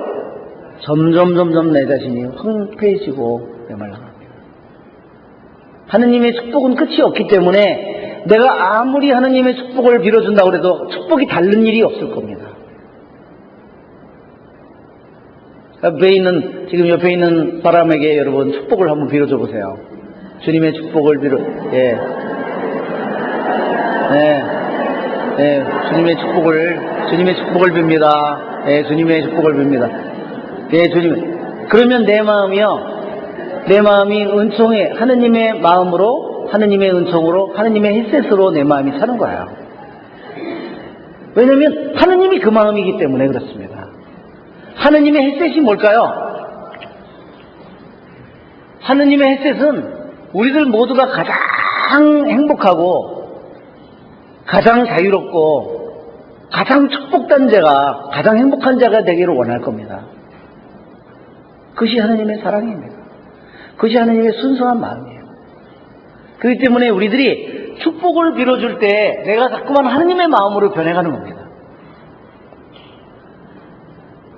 점점 내 자신이 황폐해지고 메말라갑니다. 하느님의 축복은 끝이 없기 때문에 내가 아무리 하느님의 축복을 빌어준다고 해도 축복이 닳는 일이 없을 겁니다. 지금 옆에 있는 사람에게 여러분 축복을 한번 빌어줘 보세요. 주님의 축복을 주님의 축복을 빕니다. 주님의 축복을 빕니다. 주님. 그러면 내 마음이 은총에, 하느님의 마음으로, 하느님의 은총으로, 하느님의 햇셋으로 내 마음이 사는 거예요. 왜냐면 하느님이 그 마음이기 때문에 그렇습니다. 하느님의 햇셋이 뭘까요? 하느님의 햇셋은 우리들 모두가 가장 행복하고 가장 자유롭고 가장 축복된 자가, 가장 행복한 자가 되기를 원할 겁니다. 그것이 하느님의 사랑입니다. 그것이 하느님의 순수한 마음이에요. 그렇기 때문에 우리들이 축복을 빌어줄 때 내가 자꾸만 하느님의 마음으로 변해가는 겁니다.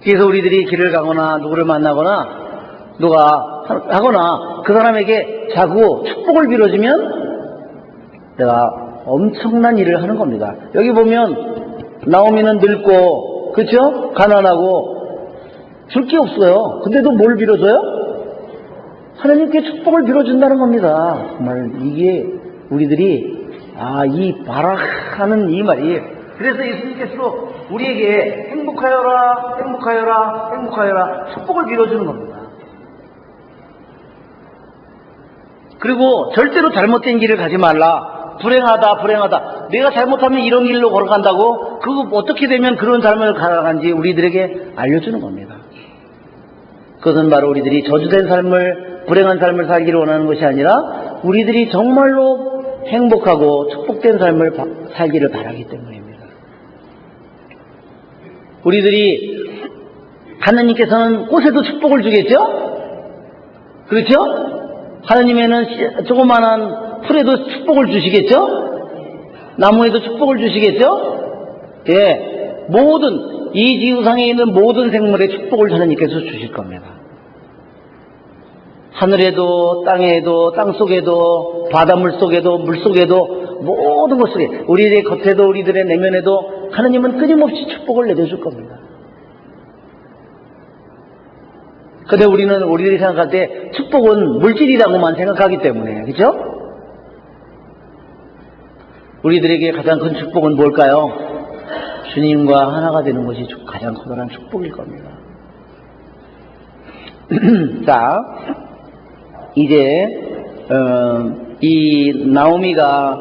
그래서 우리들이 길을 가거나 누구를 만나거나 누가 하거나 그 사람에게 자꾸 축복을 빌어주면 내가 엄청난 일을 하는 겁니다. 여기 보면 나오미는 늙고, 그렇죠? 가난하고 줄 게 없어요. 근데도 뭘 빌어줘요? 하나님께 축복을 빌어준다는 겁니다. 정말 이게 우리들이 이 바라하는 이 말이, 그래서 예수님께서 우리에게 행복하여라, 행복하여라, 행복하여라 축복을 빌어주는 겁니다. 그리고 절대로 잘못된 길을 가지 말라. 불행하다, 불행하다. 내가 잘못하면 이런 길로 걸어간다고, 그거 어떻게 되면 그런 삶을 살아가는지 우리들에게 알려주는 겁니다. 그것은 바로 우리들이 저주된 삶을, 불행한 삶을 살기를 원하는 것이 아니라 우리들이 정말로 행복하고 축복된 삶을 살기를 바라기 때문입니다. 우리들이 하나님께서는 꽃에도 축복을 주겠죠? 그렇죠? 하나님에는 조그마한 풀에도 축복을 주시겠죠? 나무에도 축복을 주시겠죠? 예, 모든 이 지구상에 있는 모든 생물에 축복을 하나님께서 주실 겁니다. 하늘에도 땅에도 땅속에도 바닷물 속에도 물속에도 모든 것 속에, 우리들의 겉에도 우리들의 내면에도 하나님은 끊임없이 축복을 내려줄 겁니다. 근데 우리들이 생각할 때 축복은 물질이라고만 생각하기 때문에, 그죠? 우리들에게 가장 큰 축복은 뭘까요? 주님과 하나가 되는 것이 가장 커다란 축복일 겁니다. 자, 이제 이 나오미가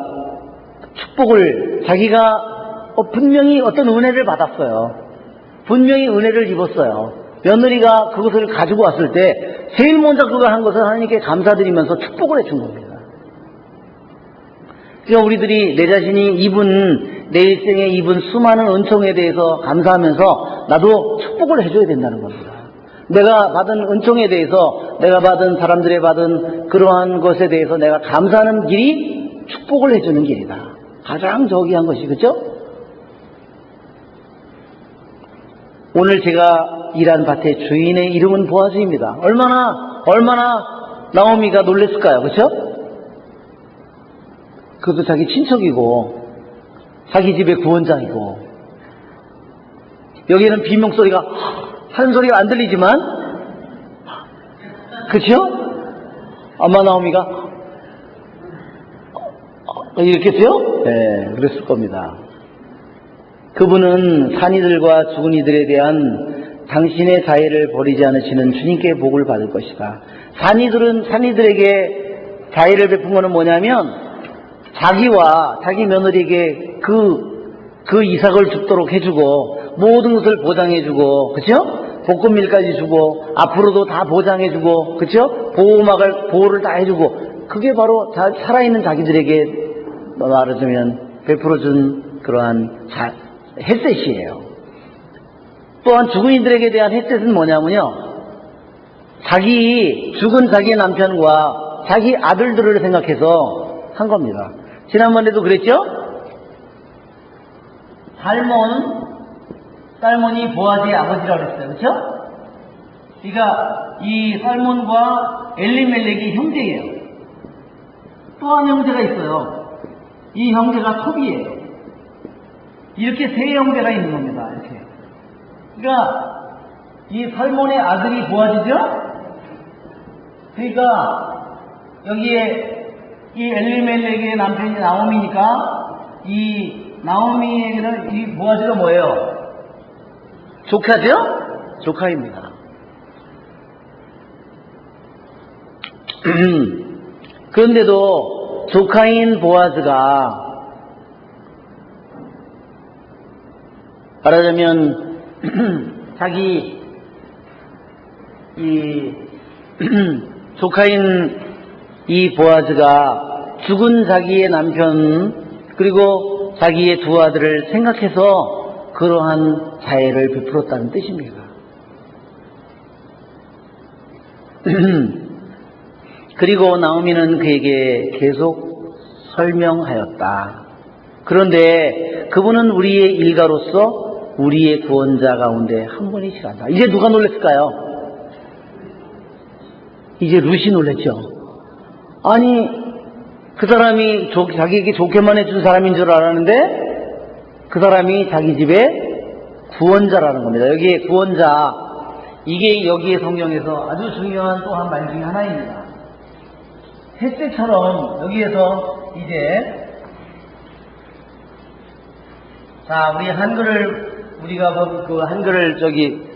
축복을, 자기가 분명히 어떤 은혜를 받았어요. 분명히 은혜를 입었어요. 며느리가 그것을 가지고 왔을 때 제일 먼저 그걸 한 것은 하나님께 감사드리면서 축복을 해준 겁니다. 그러니까 우리들이 내 자신이 입은, 내 일생에 입은 수많은 은총에 대해서 감사하면서 나도 축복을 해줘야 된다는 겁니다. 내가 받은 은총에 대해서, 내가 받은, 사람들의 받은 그러한 것에 대해서 내가 감사하는 길이 축복을 해주는 길이다. 가장 저기한 것이, 그렇죠? 오늘 제가 일한 밭의 주인의 이름은 보아즈입니다. 얼마나 나오미가 놀랬을까요? 그렇죠? 그것도 자기 친척이고 자기 집의 구원자이고, 여기는 비명소리가 하는 소리가 안 들리지만, 그렇죠? 아마 나오미가 이렇겠어요? 네, 그랬을 겁니다. 그분은 산이들과 죽은 이들에 대한 당신의 자애를 버리지 않으시는 주님께 복을 받을 것이다. 산이들에게 자애를 베푼 것은 뭐냐면, 자기와 자기 며느리에게 그 이삭을 죽도록 해주고, 모든 것을 보장해주고, 그쵸? 볶음밀까지 주고, 앞으로도 다 보장해주고, 그쵸? 보호를 다 해주고, 그게 바로 살아있는 자기들에게 말하자면 베풀어준 그러한 햇셋이에요. 또한 죽은 이들에게 대한 햇셋은 뭐냐면요, 죽은 자기 남편과 자기 아들들을 생각해서 한 겁니다. 지난번에도 그랬죠? 살몬이 보아즈의 아버지라고 그랬어요. 그렇죠? 그러니까 이 살몬과 엘리멜렉이 형제예요. 또 한 형제가 있어요. 이 형제가 톱이에요. 이렇게 세 형제가 있는 겁니다. 이렇게. 그러니까 이 살몬의 아들이 보아즈죠? 그러니까 여기에 이 엘리멜렉의 남편이 나오미니까, 이 나오미에게는 이 보아즈가 뭐예요? 조카죠? 조카입니다. 그런데도 조카인 보아즈가 말하자면 자기 이 조카인 이 보아즈가 죽은 자기의 남편 그리고 자기의 두 아들을 생각해서 그러한 자애를 베풀었다는 뜻입니다. 그리고 나오미는 그에게 계속 설명하였다. 그런데 그분은 우리의 일가로서 우리의 구원자 가운데 한 분이시란다. 이제 누가 놀랬을까요? 이제 룻이 놀랬죠. 아니, 그 사람이 자기에게 좋게만 해준 사람인 줄 알았는데 그 사람이 자기 집의 구원자라는 겁니다. 여기에 구원자, 이게 여기에 성경에서 아주 중요한 또 한 말 중에 하나입니다. 햇새처럼 여기에서 이제 자, 우리 한글을, 우리가 그 한글을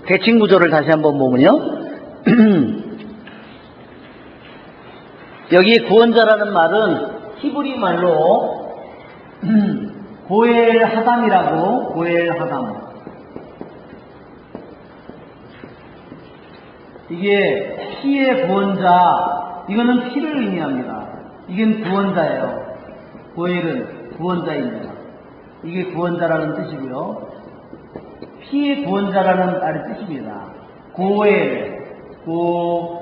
대칭 구조를 다시 한번 보면요. 여기 구원자라는 말은 히브리 말로 고엘 하담이라고, 고엘 하담. 이게 피의 구원자, 이거는 피를 의미합니다. 이게 구원자예요. 고엘은 구원자입니다. 이게 구원자라는 뜻이고요. 피의 구원자라는 말의 뜻입니다. 고엘, 고엘.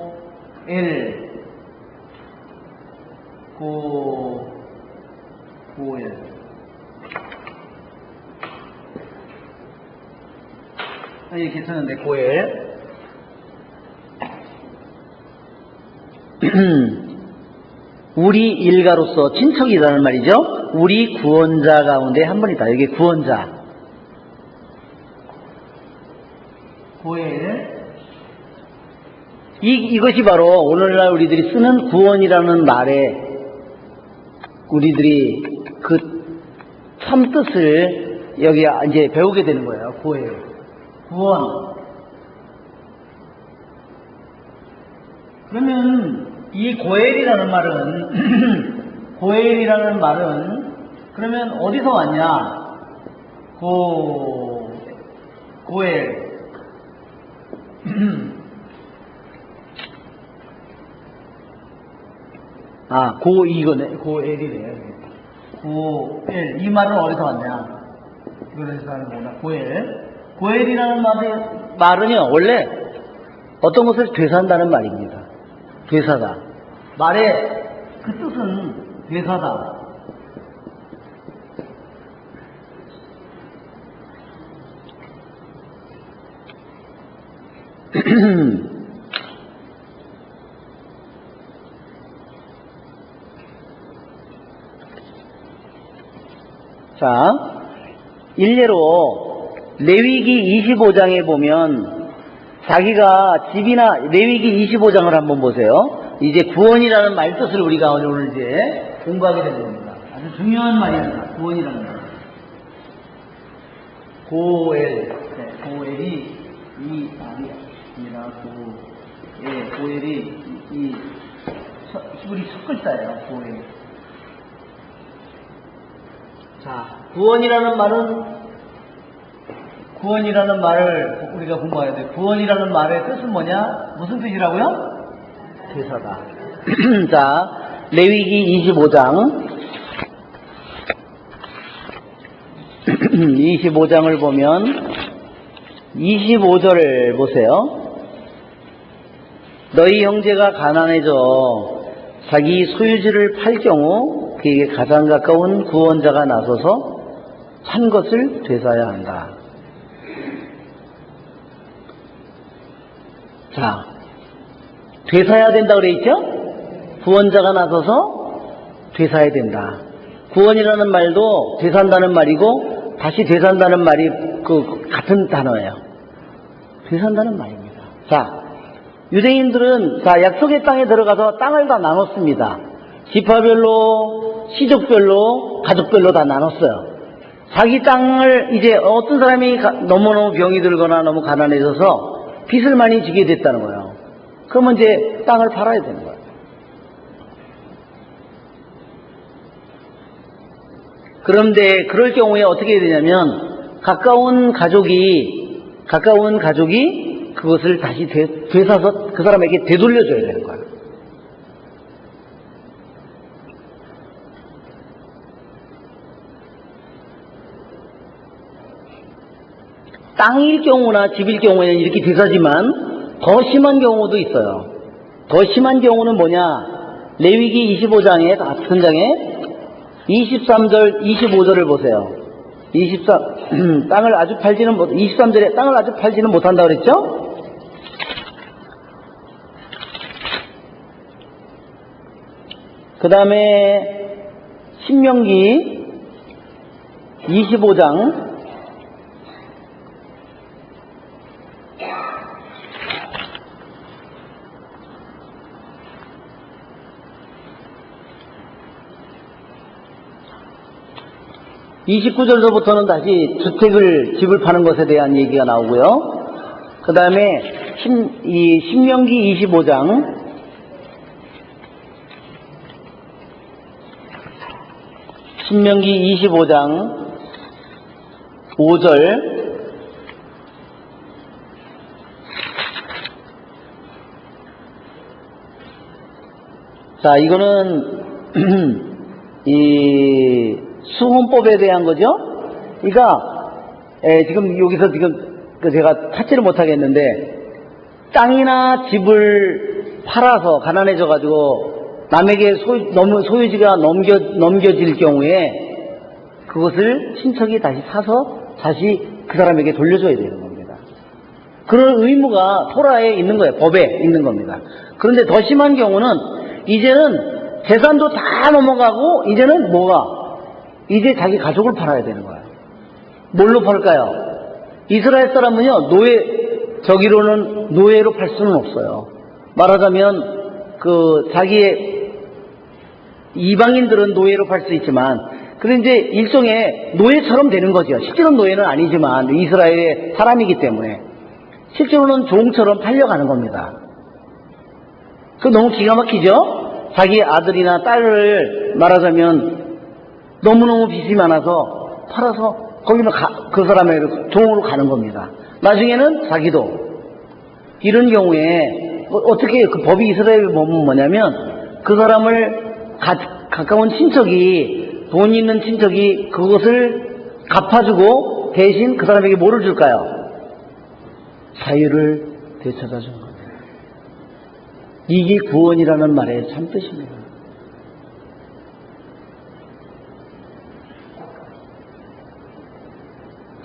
이렇게 쓰는데, 고엘. 우리 일가로서 친척이라는 말이죠. 우리 구원자 가운데 한 분이다. 여기 구원자. 고엘. 이것이 바로 오늘날 우리들이 쓰는 구원이라는 말에 우리들이 그 참 뜻을 여기 이제 배우게 되는 거예요. 고엘. 구원. 그러면 이 고엘이라는 말은 고엘이라는 말은 그러면 어디서 왔냐? 고엘. 이거네. 고엘이래. 고엘. 이 말은 어디서 왔냐? 이걸 해석하는 거구나. 고엘. 고엘이라는 말은요, 원래 어떤 것을 되산다는 말입니다. 되사다. 말의 그 뜻은 되사다. 자, 일례로 레위기 25장에 보면 자기가 집이나 레위기 25장을 한번 보세요. 이제 구원이라는 말 뜻을 우리가 오늘 이제 공부하게 되는 겁니다. 아주 중요한 말입니다. 구원이라는 말. 고엘. 네, 고엘이 이 말이 아니라 고엘이 이 히브리 첫 글자예요. 고엘. 자, 구원이라는 말을 우리가 공부해야 돼. 구원이라는 말의 뜻은 뭐냐? 무슨 뜻이라고요? 대사다. 자, 레위기 25장. 25장을 보면 25절을 보세요. 너희 형제가 가난해져 자기 소유지를 팔 경우 그에게 가장 가까운 구원자가 나서서 산 것을 되사야 한다. 자, 되사야 된다 그랬죠? 구원자가 나서서 되사야 된다. 구원이라는 말도 되산다는 말이고 다시 되산다는 말이 그 같은 단어예요. 되산다는 말입니다. 자, 유대인들은 약속의 땅에 들어가서 땅을 다 나눴습니다. 지파별로, 시족별로, 가족별로 다 나눴어요. 자기 땅을 이제 어떤 사람이 너무너무 병이 들거나 너무 가난해져서 빚을 많이 지게 됐다는 거예요. 그러면 이제 땅을 팔아야 되는 거예요. 그런데 그럴 경우에 어떻게 해야 되냐면 가까운 가족이 그것을 다시 되사서 그 사람에게 되돌려줘야 되는 거예요. 땅일 경우나 집일 경우에는 이렇게 되사지만 더 심한 경우도 있어요. 더 심한 경우는 뭐냐? 레위기 25장에 같은 장에 23절, 25절을 보세요. 23절에 땅을 아주 팔지는 못한다 그랬죠? 그 다음에 신명기 25장 29절서부터는 다시 집을 파는 것에 대한 얘기가 나오고요. 그 다음에 신명기 25장 5절 자, 이거는 이 수혼법에 대한 거죠. 그러니까 지금 여기서 제가 찾지를 못하겠는데 땅이나 집을 팔아서 가난해져 가지고 남에게 소유지가 넘겨질 경우에 그것을 친척이 다시 사서 다시 그 사람에게 돌려줘야 되는 겁니다. 그런 의무가 토라에 있는 거예요. 법에 있는 겁니다. 그런데 더 심한 경우는 이제는 재산도 다 넘어가고 이제는 이제 자기 가족을 팔아야 되는 거예요. 뭘로 팔까요? 이스라엘 사람은요, 저기로는 노예로 팔 수는 없어요. 말하자면 자기의 이방인들은 노예로 팔 수 있지만 그런 이제 일종의 노예처럼 되는 거죠. 실제로는 노예는 아니지만 이스라엘의 사람이기 때문에 실제로는 종처럼 팔려가는 겁니다. 그 너무 기가 막히죠? 자기 아들이나 딸을 말하자면 너무너무 빚이 많아서 팔아서 거기는 그 사람의 종으로 가는 겁니다. 나중에는 자기도 이런 경우에 어떻게 그 법이 이스라엘 법은 뭐냐면 그 사람을 가까운 친척이 돈 있는 친척이 그것을 갚아주고 대신 그 사람에게 뭐를 줄까요? 자유를 되찾아 준 겁니다. 이게 구원이라는 말의 참뜻입니다.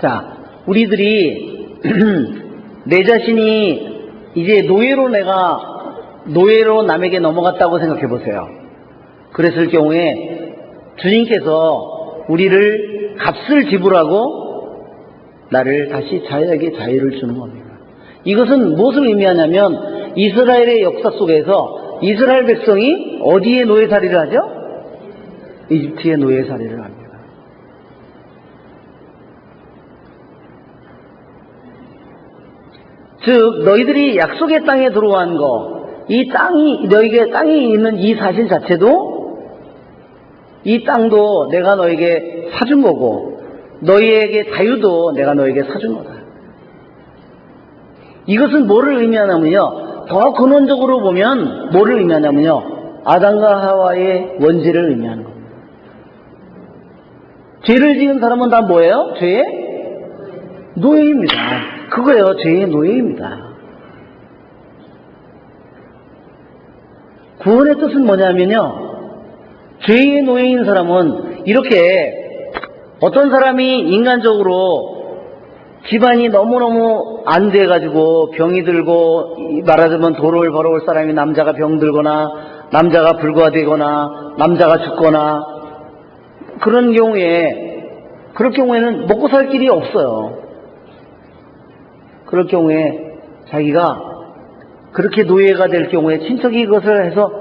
자, 우리들이 내 자신이 이제 노예로 남에게 넘어갔다고 생각해 보세요. 그랬을 경우에 주님께서 우리를 값을 지불하고 나를 다시 자유에게 자유를 주는 겁니다. 이것은 무엇을 의미하냐면 이스라엘의 역사 속에서 이스라엘 백성이 어디에 노예살이를 하죠? 이집트의 노예살이를 합니다. 즉 너희들이 약속의 땅에 들어온 이 땅이 너희에게 땅이 있는 이 사실 자체도 이 땅도 내가 너에게 사준 거고 너희에게 자유도 내가 너에게 사준 거다. 이것은 뭐를 의미하냐면요. 더 근원적으로 보면 뭐를 의미하냐면요. 아담과 하와의 원죄를 의미하는 겁니다. 죄를 지은 사람은 다 뭐예요? 죄의 노예입니다. 그거예요. 죄의 노예입니다. 구원의 뜻은 뭐냐면요. 죄의 노예인 사람은 이렇게 어떤 사람이 인간적으로 집안이 너무너무 안 돼가지고 병이 들고 말하자면 도를 벌어올 사람이 남자가 병 들거나 남자가 불과되거나 남자가 죽거나 그럴 경우에는 먹고 살 길이 없어요. 그럴 경우에 자기가 그렇게 노예가 될 경우에 친척이 그것을 해서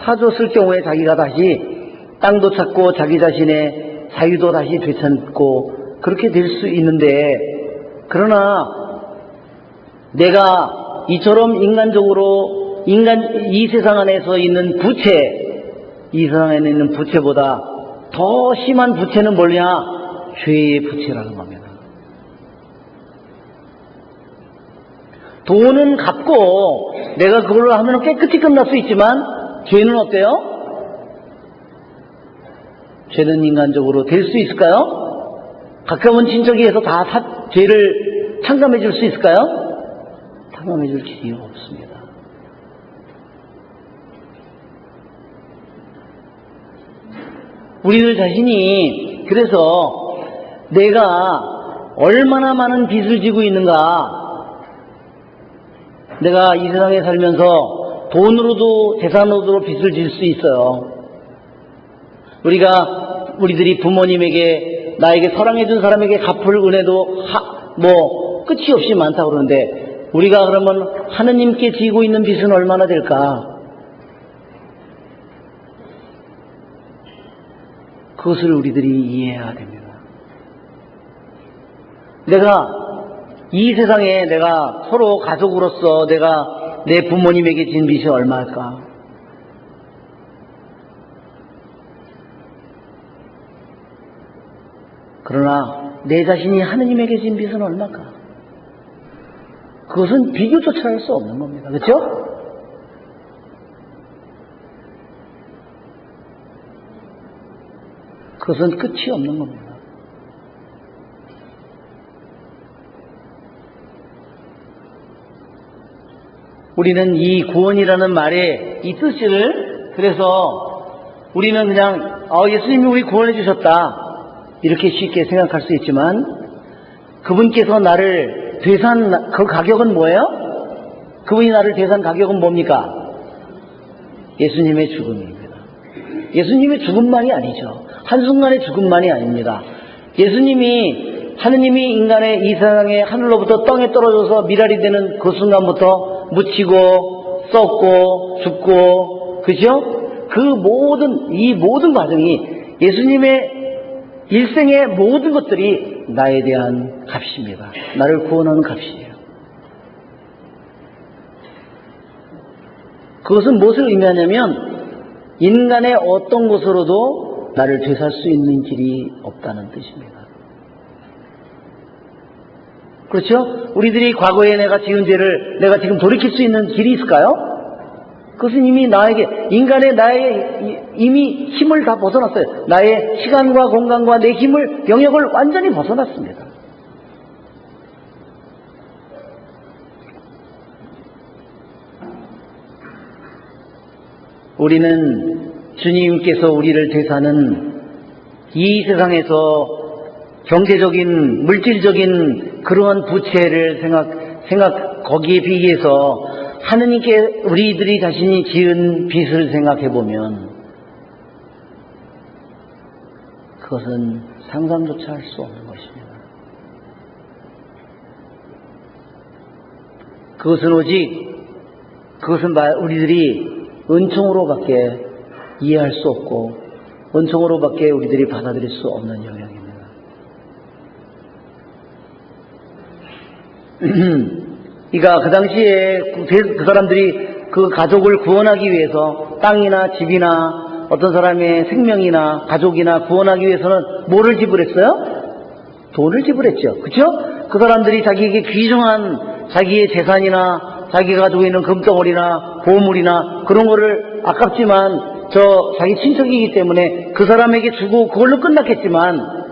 사줬을 경우에 자기가 다시 땅도 찾고 자기 자신의 자유도 다시 되찾고 그렇게 될 수 있는데 그러나 내가 이처럼 인간적으로 이 세상 안에서 있는 이 세상 안에 있는 부채보다 더 심한 부채는 뭐냐? 죄의 부채라는 겁니다. 돈은 갚고 내가 그걸로 하면 깨끗이 끝날 수 있지만 죄는 어때요? 죄는 인간적으로 될 수 있을까요? 가까운 친척이 해서 다 죄를 탕감해 줄 수 있을까요? 탕감해 줄 길이 없습니다. 우리들 자신이 그래서 내가 얼마나 많은 빚을 지고 있는가, 내가 이 세상에 살면서 돈으로도 재산으로도 빚을 질 수 있어요. 우리들이 부모님에게 나에게 사랑해준 사람에게 갚을 은혜도 끝이 없이 많다고 그러는데 우리가 그러면 하느님께 지고 있는 빚은 얼마나 될까? 그것을 우리들이 이해해야 됩니다. 내가 이 세상에 내가 서로 가족으로서 내가 내 부모님에게 진 빚이 얼마일까? 그러나 내 자신이 하느님에게 진 빚은 얼마일까? 그것은 비교조차 할 수 없는 겁니다. 그렇죠? 그것은 끝이 없는 겁니다. 우리는 이 구원이라는 말의 이 뜻을 그래서 우리는 그냥 예수님이 우리 구원해 주셨다 이렇게 쉽게 생각할 수 있지만 그분께서 나를 되산 그 가격은 뭐예요? 그분이 나를 되산 가격은 뭡니까? 예수님의 죽음입니다. 예수님의 죽음만이 아니죠. 한순간의 죽음만이 아닙니다. 예수님이 하느님이 인간의 이 세상에 하늘로부터 땅에 떨어져서 미랄이 되는 그 순간부터 묻히고 썩고 죽고 그죠? 이 모든 과정이 예수님의 일생의 모든 것들이 나에 대한 값입니다. 나를 구원하는 값이에요. 그것은 무엇을 의미하냐면 인간의 어떤 것으로도 나를 되살 수 있는 길이 없다는 뜻입니다. 그렇죠? 우리들이 과거에 내가 지은 죄를 내가 지금 돌이킬 수 있는 길이 있을까요? 그것은 이미 나에게 나의 이미 힘을 다 벗어났어요. 나의 시간과 공간과 내 힘을 영역을 완전히 벗어났습니다. 우리는 주님께서 우리를 되사는 이 세상에서 경제적인 물질적인 그러한 부채를 거기에 비해서 하느님께 우리들이 자신이 지은 빚을 생각해 보면 그것은 상상조차 할 수 없는 것입니다. 그것은 우리들이 은총으로밖에 이해할 수 없고 은총으로밖에 우리들이 받아들일 수 없는 영역입니다. 그러니까 그 당시에 그 사람들이 그 가족을 구원하기 위해서 땅이나 집이나 어떤 사람의 생명이나 가족이나 구원하기 위해서는 뭐를 지불했어요? 돈을 지불했죠. 그렇죠? 그 사람들이 자기에게 귀중한 자기의 재산이나 자기가 가지고 있는 금덩어리나 보물이나 그런 거를 아깝지만 자기 친척이기 때문에 그 사람에게 주고 그걸로 끝났겠지만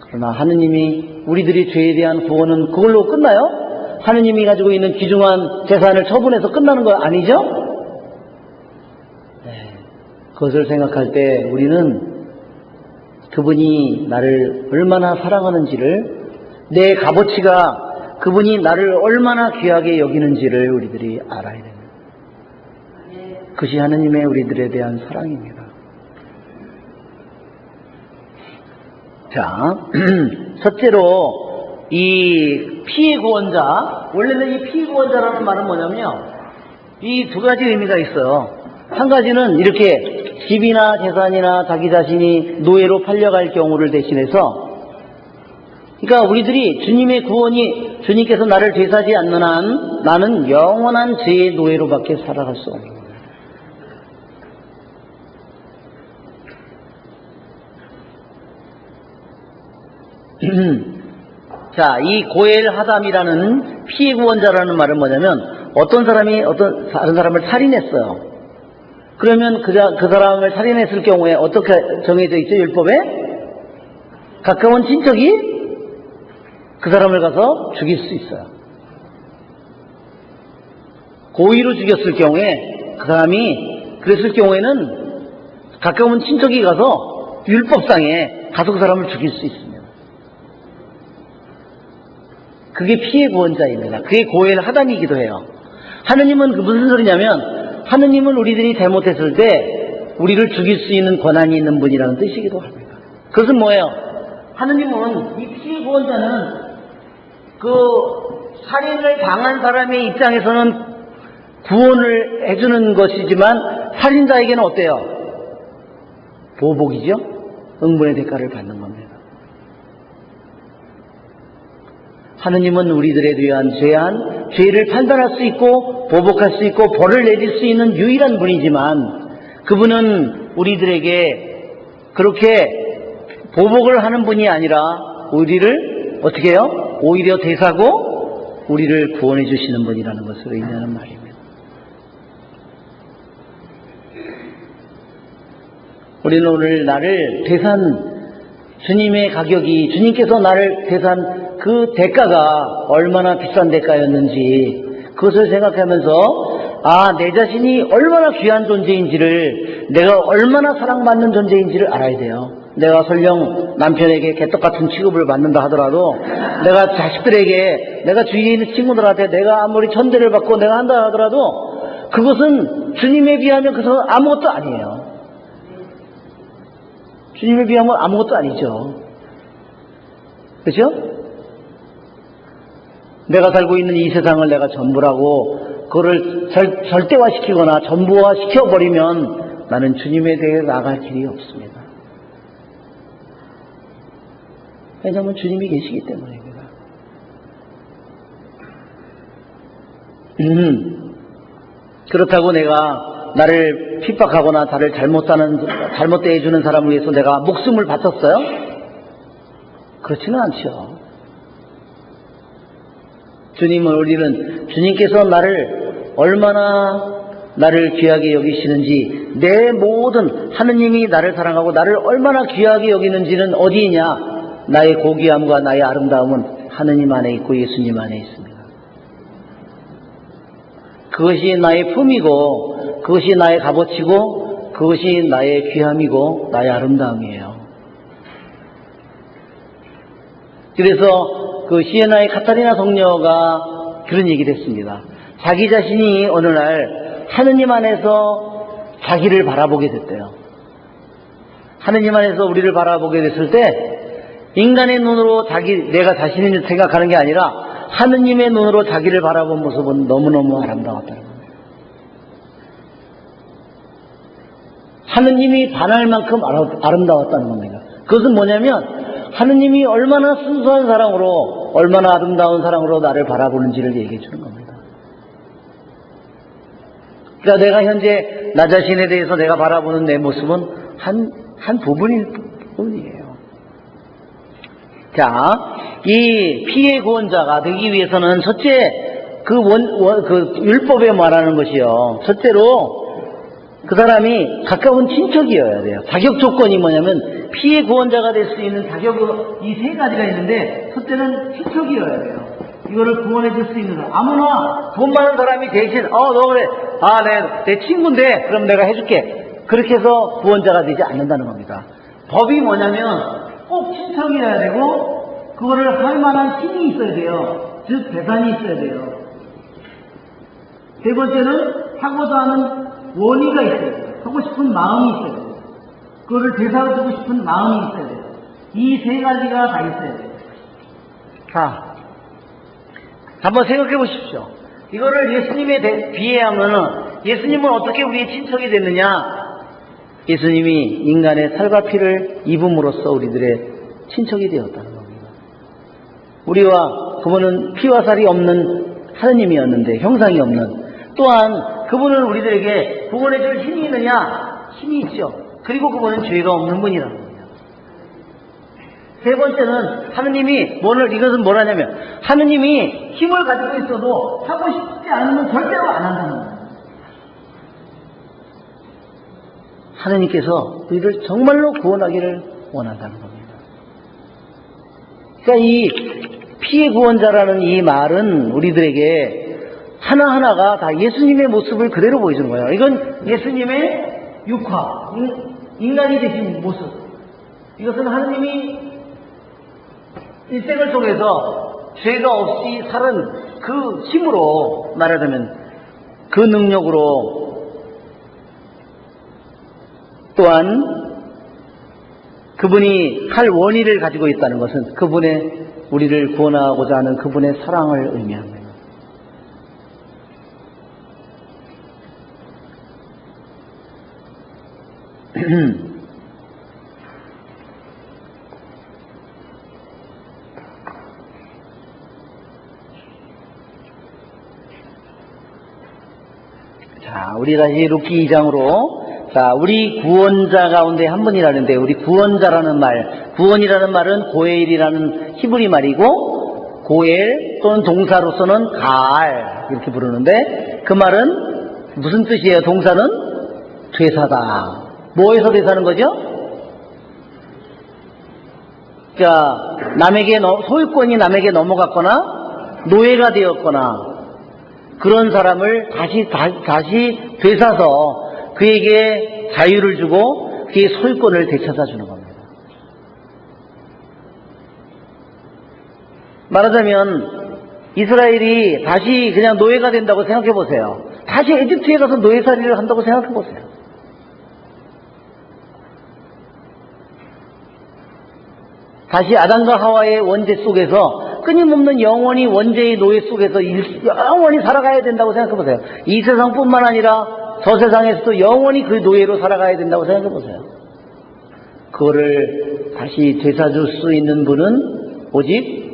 그러나 하느님이 우리들이 죄에 대한 구원은 그걸로 끝나요? 하느님이 가지고 있는 귀중한 재산을 처분해서 끝나는 거 아니죠? 네. 그것을 생각할 때 우리는 그분이 나를 얼마나 사랑하는지를 내 값어치가 그분이 나를 얼마나 귀하게 여기는지를 우리들이 알아야 됩니다. 그것이 하느님의 우리들에 대한 사랑입니다. 자, 첫째로 이 피해 구원자, 원래는 이 피해 구원자라는 말은 뭐냐면 이 두 가지 의미가 있어요. 한 가지는 이렇게 집이나 재산이나 자기 자신이 노예로 팔려갈 경우를 대신해서 그러니까 우리들이 주님의 구원이 주님께서 나를 되사지 않는 한 나는 영원한 죄의 노예로밖에 살아갈 수 없는 거예요. 자, 이 고엘 하담이라는 피해 구원자라는 말은 뭐냐면 어떤 사람이 다른 사람을 살인했어요. 그러면 그 사람을 살인했을 경우에 어떻게 정해져 있죠? 율법에? 가까운 친척이 그 사람을 가서 죽일 수 있어요. 고의로 죽였을 경우에 그 사람이 그랬을 경우에는 가까운 친척이 가서 율법상에 가서 그 사람을 죽일 수 있습니다. 그게 피해 구원자입니다. 그게 고엘 하담이기도 해요. 하느님은 무슨 소리냐면 하느님은 우리들이 잘못했을 때 우리를 죽일 수 있는 권한이 있는 분이라는 뜻이기도 합니다. 그것은 뭐예요? 하느님은 이 피해 구원자는 그 살인을 당한 사람의 입장에서는 구원을 해주는 것이지만 살인자에게는 어때요? 보복이죠? 응분의 대가를 받는 겁니다. 하느님은 우리들에 대한 죄를 판단할 수 있고 보복할 수 있고 벌을 내릴 수 있는 유일한 분이지만 그분은 우리들에게 그렇게 보복을 하는 분이 아니라 우리를 어떻게 해요? 오히려 대사고 우리를 구원해 주시는 분이라는 것을 의미하는 말입니다. 우리는 오늘 나를 대산 주님의 가격이 주님께서 나를 대산 그 대가가 얼마나 비싼 대가였는지 그것을 생각하면서 내 자신이 얼마나 귀한 존재인지를 내가 얼마나 사랑받는 존재인지를 알아야 돼요. 내가 설령 남편에게 개떡같은 취급을 받는다 하더라도 내가 자식들에게 내가 주위에 있는 친구들한테 내가 아무리 천대를 받고 내가 한다 하더라도 그것은 주님에 비하면 그것은 아무것도 아니에요. 주님에 비하면 아무것도 아니죠. 그렇죠? 내가 살고 있는 이 세상을 내가 전부라고 그거를 절대화시키거나 전부화시켜버리면 나는 주님에 대해 나아갈 길이 없습니다. 왜냐하면 주님이 계시기 때문입니다. 그렇다고 내가 나를 핍박하거나 나를 잘못 대해주는 사람을 위해서 내가 목숨을 바쳤어요? 그렇지는 않죠. 주님께서 얼마나 나를 귀하게 여기시는지, 내 모든 하느님이 나를 사랑하고 나를 얼마나 귀하게 여기는지는 어디 있냐? 나의 고귀함과 나의 아름다움은 하느님 안에 있고 예수님 안에 있습니다. 그것이 나의 품이고 그것이 나의 값어치고 그것이 나의 귀함이고 나의 아름다움이에요. 그래서 그 시에나의 카타리나 성녀가 그런 얘기를 했습니다. 자기 자신이 어느 날 하느님 안에서 자기를 바라보게 됐대요. 하느님 안에서 우리를 바라보게 됐을 때 인간의 눈으로 내가 자신을 생각하는 게 아니라 하느님의 눈으로 자기를 바라본 모습은 너무너무 아름다웠다는 겁니다. 하느님이 반할 만큼 아름다웠다는 겁니다. 그것은 뭐냐면 하느님이 얼마나 순수한 사랑으로 얼마나 아름다운 사랑으로 나를 바라보는지를 얘기해 주는 겁니다. 그러니까 내가 현재 나 자신에 대해서 내가 바라보는 내 모습은 한 부분일 뿐이에요. 자, 이 피해 구원자가 되기 위해서는 첫째 그 율법에 말하는 것이요. 첫째로 그 사람이 가까운 친척이어야 돼요. 자격 조건이 뭐냐면 피해 구원자가 될 수 있는 자격이 이 세 가지가 있는데 첫째는 친척이어야 돼요. 이거를 구원해 줄 수 있는 사람. 아무나 돈 많은 사람이 대신 너 그래 내 친구인데 그럼 내가 해줄게. 그렇게 해서 구원자가 되지 않는다는 겁니다. 법이 뭐냐면 꼭 친척이어야 되고 그거를 할 만한 힘이 있어야 돼요. 즉 대산이 있어야 돼요. 세 번째는 하고자 하는 원의가 있어야 돼요. 하고 싶은 마음이 있어야 돼요. 그거를 대사해주고 싶은 마음이 있어야 돼요. 이 세 가지가 다 있어야 돼요. 자, 한번 생각해 보십시오. 이거를 예수님에 비해하면은 예수님은 어떻게 우리의 친척이 됐느냐? 예수님이 인간의 살과 피를 입음으로써 우리들의 친척이 되었다는 겁니다. 우리와 그분은 피와 살이 없는 하느님이었는데 형상이 없는, 또한 그분은 우리들에게 구원해 줄 힘이 있느냐? 힘이 있죠. 그리고 그분은 죄가 없는 분이라는 겁니다. 세 번째는 하느님이 이것은 뭐라냐면 하느님이 힘을 가지고 있어도 하고 싶지 않으면 절대로 안 한다는 겁니다. 하느님께서 우리를 정말로 구원하기를 원한다는 겁니다. 그러니까 이 피해 구원자라는 이 말은 우리들에게 하나하나가 다 예수님의 모습을 그대로 보여주는 거예요. 이건 예수님의 육화, 인간이 되신 모습. 이것은 하느님이 일생을 통해서 죄가 없이 살은 그 힘으로, 말하자면 그 능력으로, 또한 그분이 할 원의를 가지고 있다는 것은 그분의 우리를 구원하고자 하는 그분의 사랑을 의미합니다. 자, 우리 다시 룻기 2장으로. 자, 우리 구원자 가운데 한 분이라는데, 우리 구원자라는 말, 구원이라는 말은 고엘이라는 히브리 말이고, 고엘 또는 동사로서는 가알 이렇게 부르는데, 그 말은 무슨 뜻이에요? 동사는 되사다. 뭐에서 되사는 거죠? 자, 소유권이 남에게 넘어갔거나 노예가 되었거나 그런 사람을 다시 되사서 그에게 자유를 주고 그의 소유권을 되찾아 주는 겁니다. 말하자면 이스라엘이 다시 그냥 노예가 된다고 생각해 보세요. 다시 에집트에 가서 노예살이를 한다고 생각해 보세요. 다시 아담과 하와의 원죄 속에서 끊임없는 영원히 원죄의 노예 속에서 영원히 살아가야 된다고 생각해 보세요. 이 세상뿐만 아니라 저 세상에서도 영원히 그 노예로 살아가야 된다고 생각해 보세요. 그거를 다시 되사줄 수 있는 분은 오직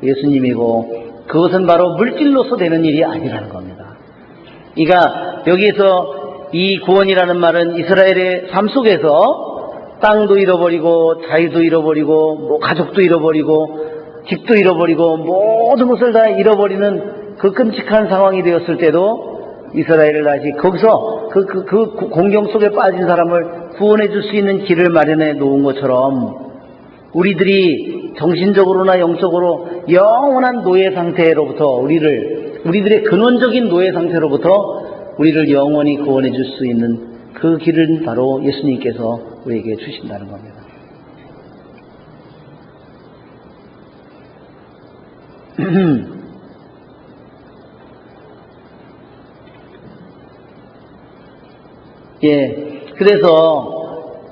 예수님이고, 그것은 바로 물질로서 되는 일이 아니라는 겁니다. 그러니까 여기에서 이 구원이라는 말은 이스라엘의 삶 속에서 땅도 잃어버리고 자유도 잃어버리고 가족도 잃어버리고 집도 잃어버리고 모든 것을 다 잃어버리는 그 끔찍한 상황이 되었을 때도 이스라엘을 다시 거기서 그 공경 속에 빠진 사람을 구원해 줄 수 있는 길을 마련해 놓은 것처럼, 우리들이 정신적으로나 영적으로 영원한 노예 상태로부터 우리들의 근원적인 노예 상태로부터 우리를 영원히 구원해 줄 수 있는 그 길은 바로 예수님께서 우리에게 주신다는 겁니다. 예, 그래서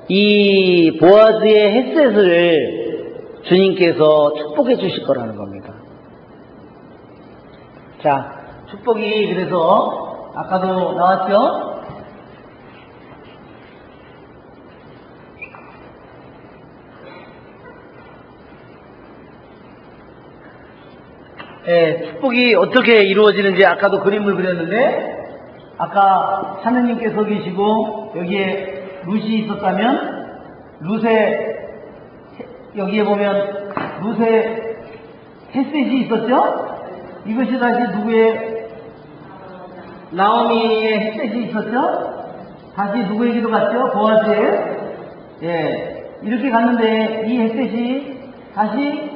이 보아즈의 햇셋을 주님께서 축복해 주실 거라는 겁니다. 자, 축복이 그래서 아까도 나왔죠? 예, 축복이 어떻게 이루어지는지 아까도 그림을 그렸는데, 아까 하느님께서 계시고 여기에 룻이 있었다면, 여기에 보면 룻의 햇셋이 있었죠? 이것이 다시 누구의? 나오미의 햇셋이 있었죠? 다시 누구에게도 갔죠? 보아즈에. 예, 이렇게 갔는데 이 햇셋이 다시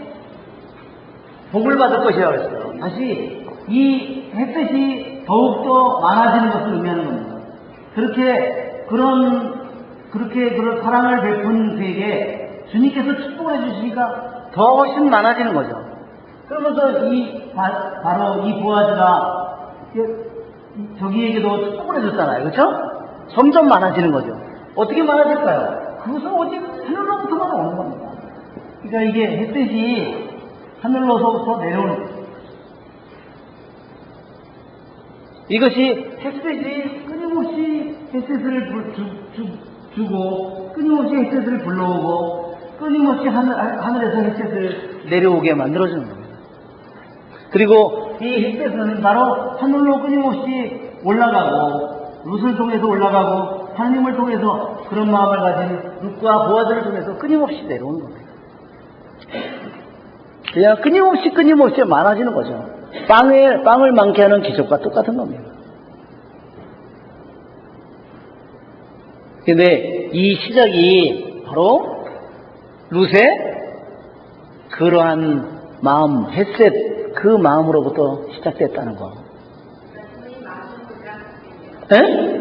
복을 받을 것이라고 했어요. 다시 이 햇셋이 더욱더 많아지는 것을 의미하는 겁니다. 그렇게 그런 사랑을 베푼 그에게 주님께서 축복을 해주시니까 더 훨씬 많아지는 거죠. 그러면서 바로 이 보아즈가 저기에게도 축복을 해줬잖아요. 그렇죠? 점점 많아지는 거죠. 어떻게 많아질까요? 그것은 오직 하늘로부터만 오는 겁니다. 그러니까 이게 햇셋이 하늘로서부터 내려오는 거예요. 이것이 햇셋이 끊임없이 햇셋을 주고 끊임없이 햇셋을 불러오고 끊임없이 하늘에서 햇셋을 내려오게 만들어주는 겁니다. 그리고 이 햇셋은 바로 하늘로 끊임없이 올라가고 룻을 통해서 올라가고 하나님을 통해서 그런 마음을 가진 룻과 보아즈를 통해서 끊임없이 내려오는 겁니다. 그냥 끊임없이 많아지는 거죠. 빵을 많게 하는 기적과 똑같은 겁니다. 근데 이 시작이 바로 룻의 그러한 마음, 햇셋, 그 마음으로부터 시작됐다는 거. 에?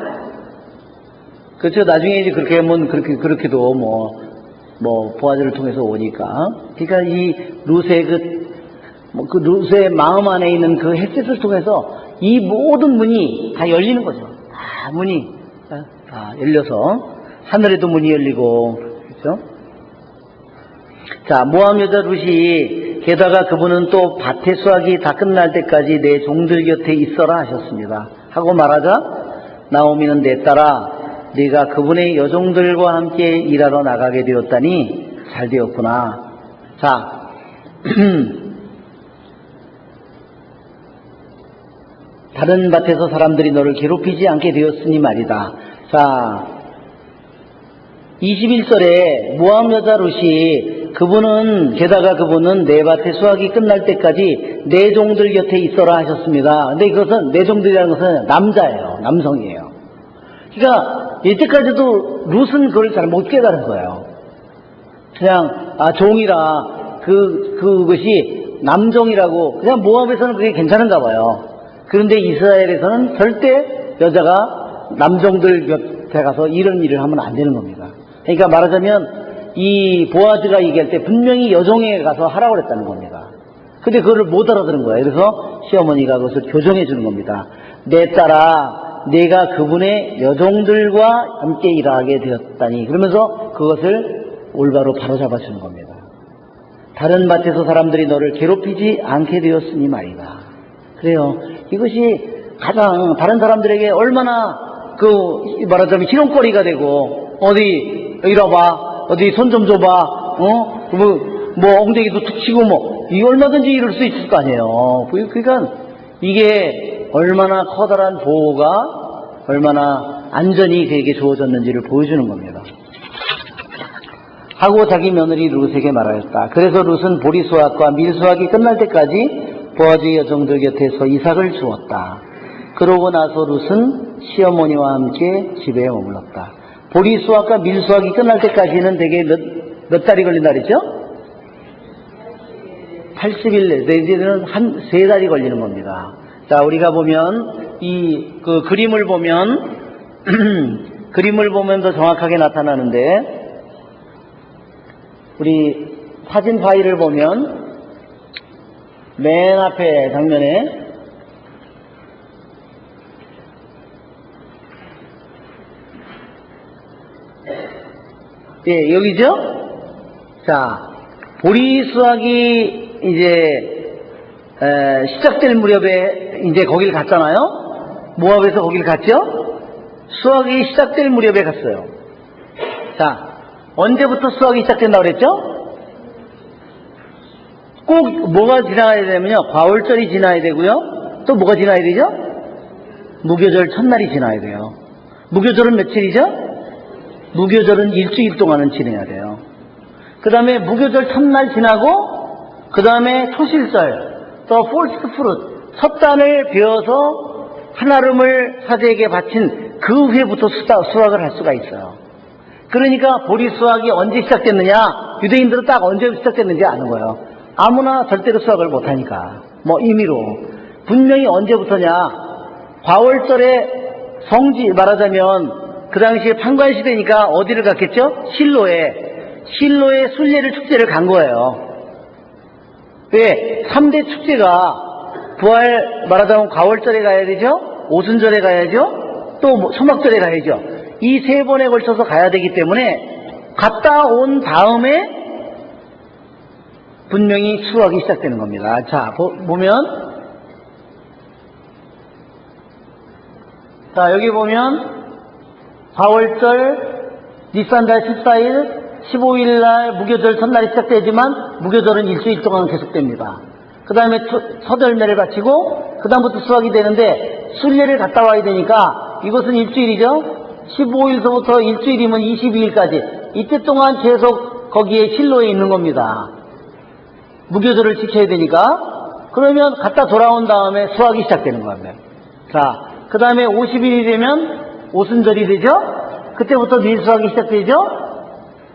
그렇죠. 나중에 이제 그렇게 하면 그렇게도 보아즈를 통해서 오니까. 그러니까 이 룻의 룻의 마음 안에 있는 그 햇빛을 통해서 이 모든 문이 다 열리는 거죠. 다 문이 다 열려서 하늘에도 문이 열리고, 그렇죠? 자, 모함 여자 룻이 게다가 그분은 또 밭의 수확이 다 끝날 때까지 내 종들 곁에 있어라 하셨습니다. 하고 말하자 나오미는 내 딸아, 네가 그분의 여종들과 함께 일하러 나가게 되었다니 잘 되었구나. 자, 다른 밭에서 사람들이 너를 괴롭히지 않게 되었으니 말이다. 자, 21절에 모압 여자 룻이 게다가 그분은 내 밭의 수확이 끝날 때까지 내 종들 곁에 있어라 하셨습니다. 근데 이것은 내 종들이라는 것은 남자예요. 남성이에요. 그러니까 이때까지도 룻은 그걸 잘 못 깨달은 거예요. 그냥 종이라 그것이 남종이라고 그냥 모압에서는 그게 괜찮은가 봐요. 그런데 이스라엘에서는 절대 여자가 남종들 곁에 가서 이런 일을 하면 안 되는 겁니다. 그러니까 말하자면 이 보아즈가 얘기할 때 분명히 여종에 가서 하라고 그랬다는 겁니다. 근데 그거를 못 알아들은 거예요. 그래서 시어머니가 그것을 교정해 주는 겁니다. 내 딸아, 내가 그분의 여종들과 함께 일하게 되었다니. 그러면서 그것을 올바로 바로잡아 주는 겁니다. 다른 밭에서 사람들이 너를 괴롭히지 않게 되었으니 말이다. 그래요. 이것이 가장 다른 사람들에게 얼마나 말하자면 희롱거리가 되고, 어디 이리 와봐, 어디 손 좀 줘봐, 뭐 엉덩이도 툭 치고 이 얼마든지 이럴 수 있을 거 아니에요. 그러니까 이게 얼마나 커다란 보호가 얼마나 안전이 그에게 주어졌는지를 보여주는 겁니다. 하고 자기 며느리 룻에게 말하였다. 그래서 룻은 보리 수확과 밀 수확이 끝날 때까지 보아즈의 여종들 곁에서 이삭을 주었다. 그러고 나서 룻은 시어머니와 함께 집에 머물렀다. 보리 수확과 밀 수확이 끝날 때까지는 대개 몇 달이 걸린다 그랬죠? 80일 내지는 한 3달이 걸리는 겁니다. 자, 우리가 보면 그 그림을 보면 그림을 보면 더 정확하게 나타나는데, 우리 사진 파일을 보면 맨 앞에 장면에 여기죠? 자, 보리 수확이 이제 시작될 무렵에 이제 거길 갔잖아요. 모압에서 거길 갔죠? 수확이 시작될 무렵에 갔어요. 자, 언제부터 수확이 시작된다고 그랬죠? 꼭 뭐가 지나야 되냐면요, 과월절이 지나야 되고요. 또 뭐가 지나야 되죠? 무교절 첫날이 지나야 돼요. 무교절은 며칠이죠? 무교절은 일주일 동안은 지내야 돼요. 그 다음에 무교절 첫날 지나고, 그 다음에 초실절, 또 포스트 프루트, 첫 단을 베어서 한아름을 사제에게 바친 그 후에부터 수확을 할 수가 있어요. 그러니까 보리 수확이 언제 시작됐느냐, 유대인들은 딱 언제 시작됐는지 아는 거예요. 아무나 절대로 수확을 못하니까. 임의로. 분명히 언제부터냐, 과월절에 말하자면 그 당시에 판관시대니까 어디를 갔겠죠? 실로에 순례를 축제를 간 거예요. 왜? 3대 축제가 말하자면 과월절에 가야 되죠? 오순절에 가야죠? 또 소막절에 가야죠. 이 3번에 걸쳐서 가야 되기 때문에 갔다 온 다음에 분명히 수확이 시작되는 겁니다. 자, 보면, 자, 여기 보면 4월절 니산달 14일 15일날 무교절 첫날이 시작되지만 무교절은 일주일 동안 계속됩니다. 그 다음에 첫 열매를 바치고 그 다음부터 수확이 되는데 순례를 갔다 와야 되니까 이것은 일주일이죠. 15일서부터 일주일이면 22일까지 이때 동안 계속 거기에 실로에 있는 겁니다. 무교절을 지켜야 되니까. 그러면 갔다 돌아온 다음에 수확이 시작되는 겁니다. 자, 그 다음에 50일이 되면 오순절이 되죠? 그때부터 밀수확이 시작되죠?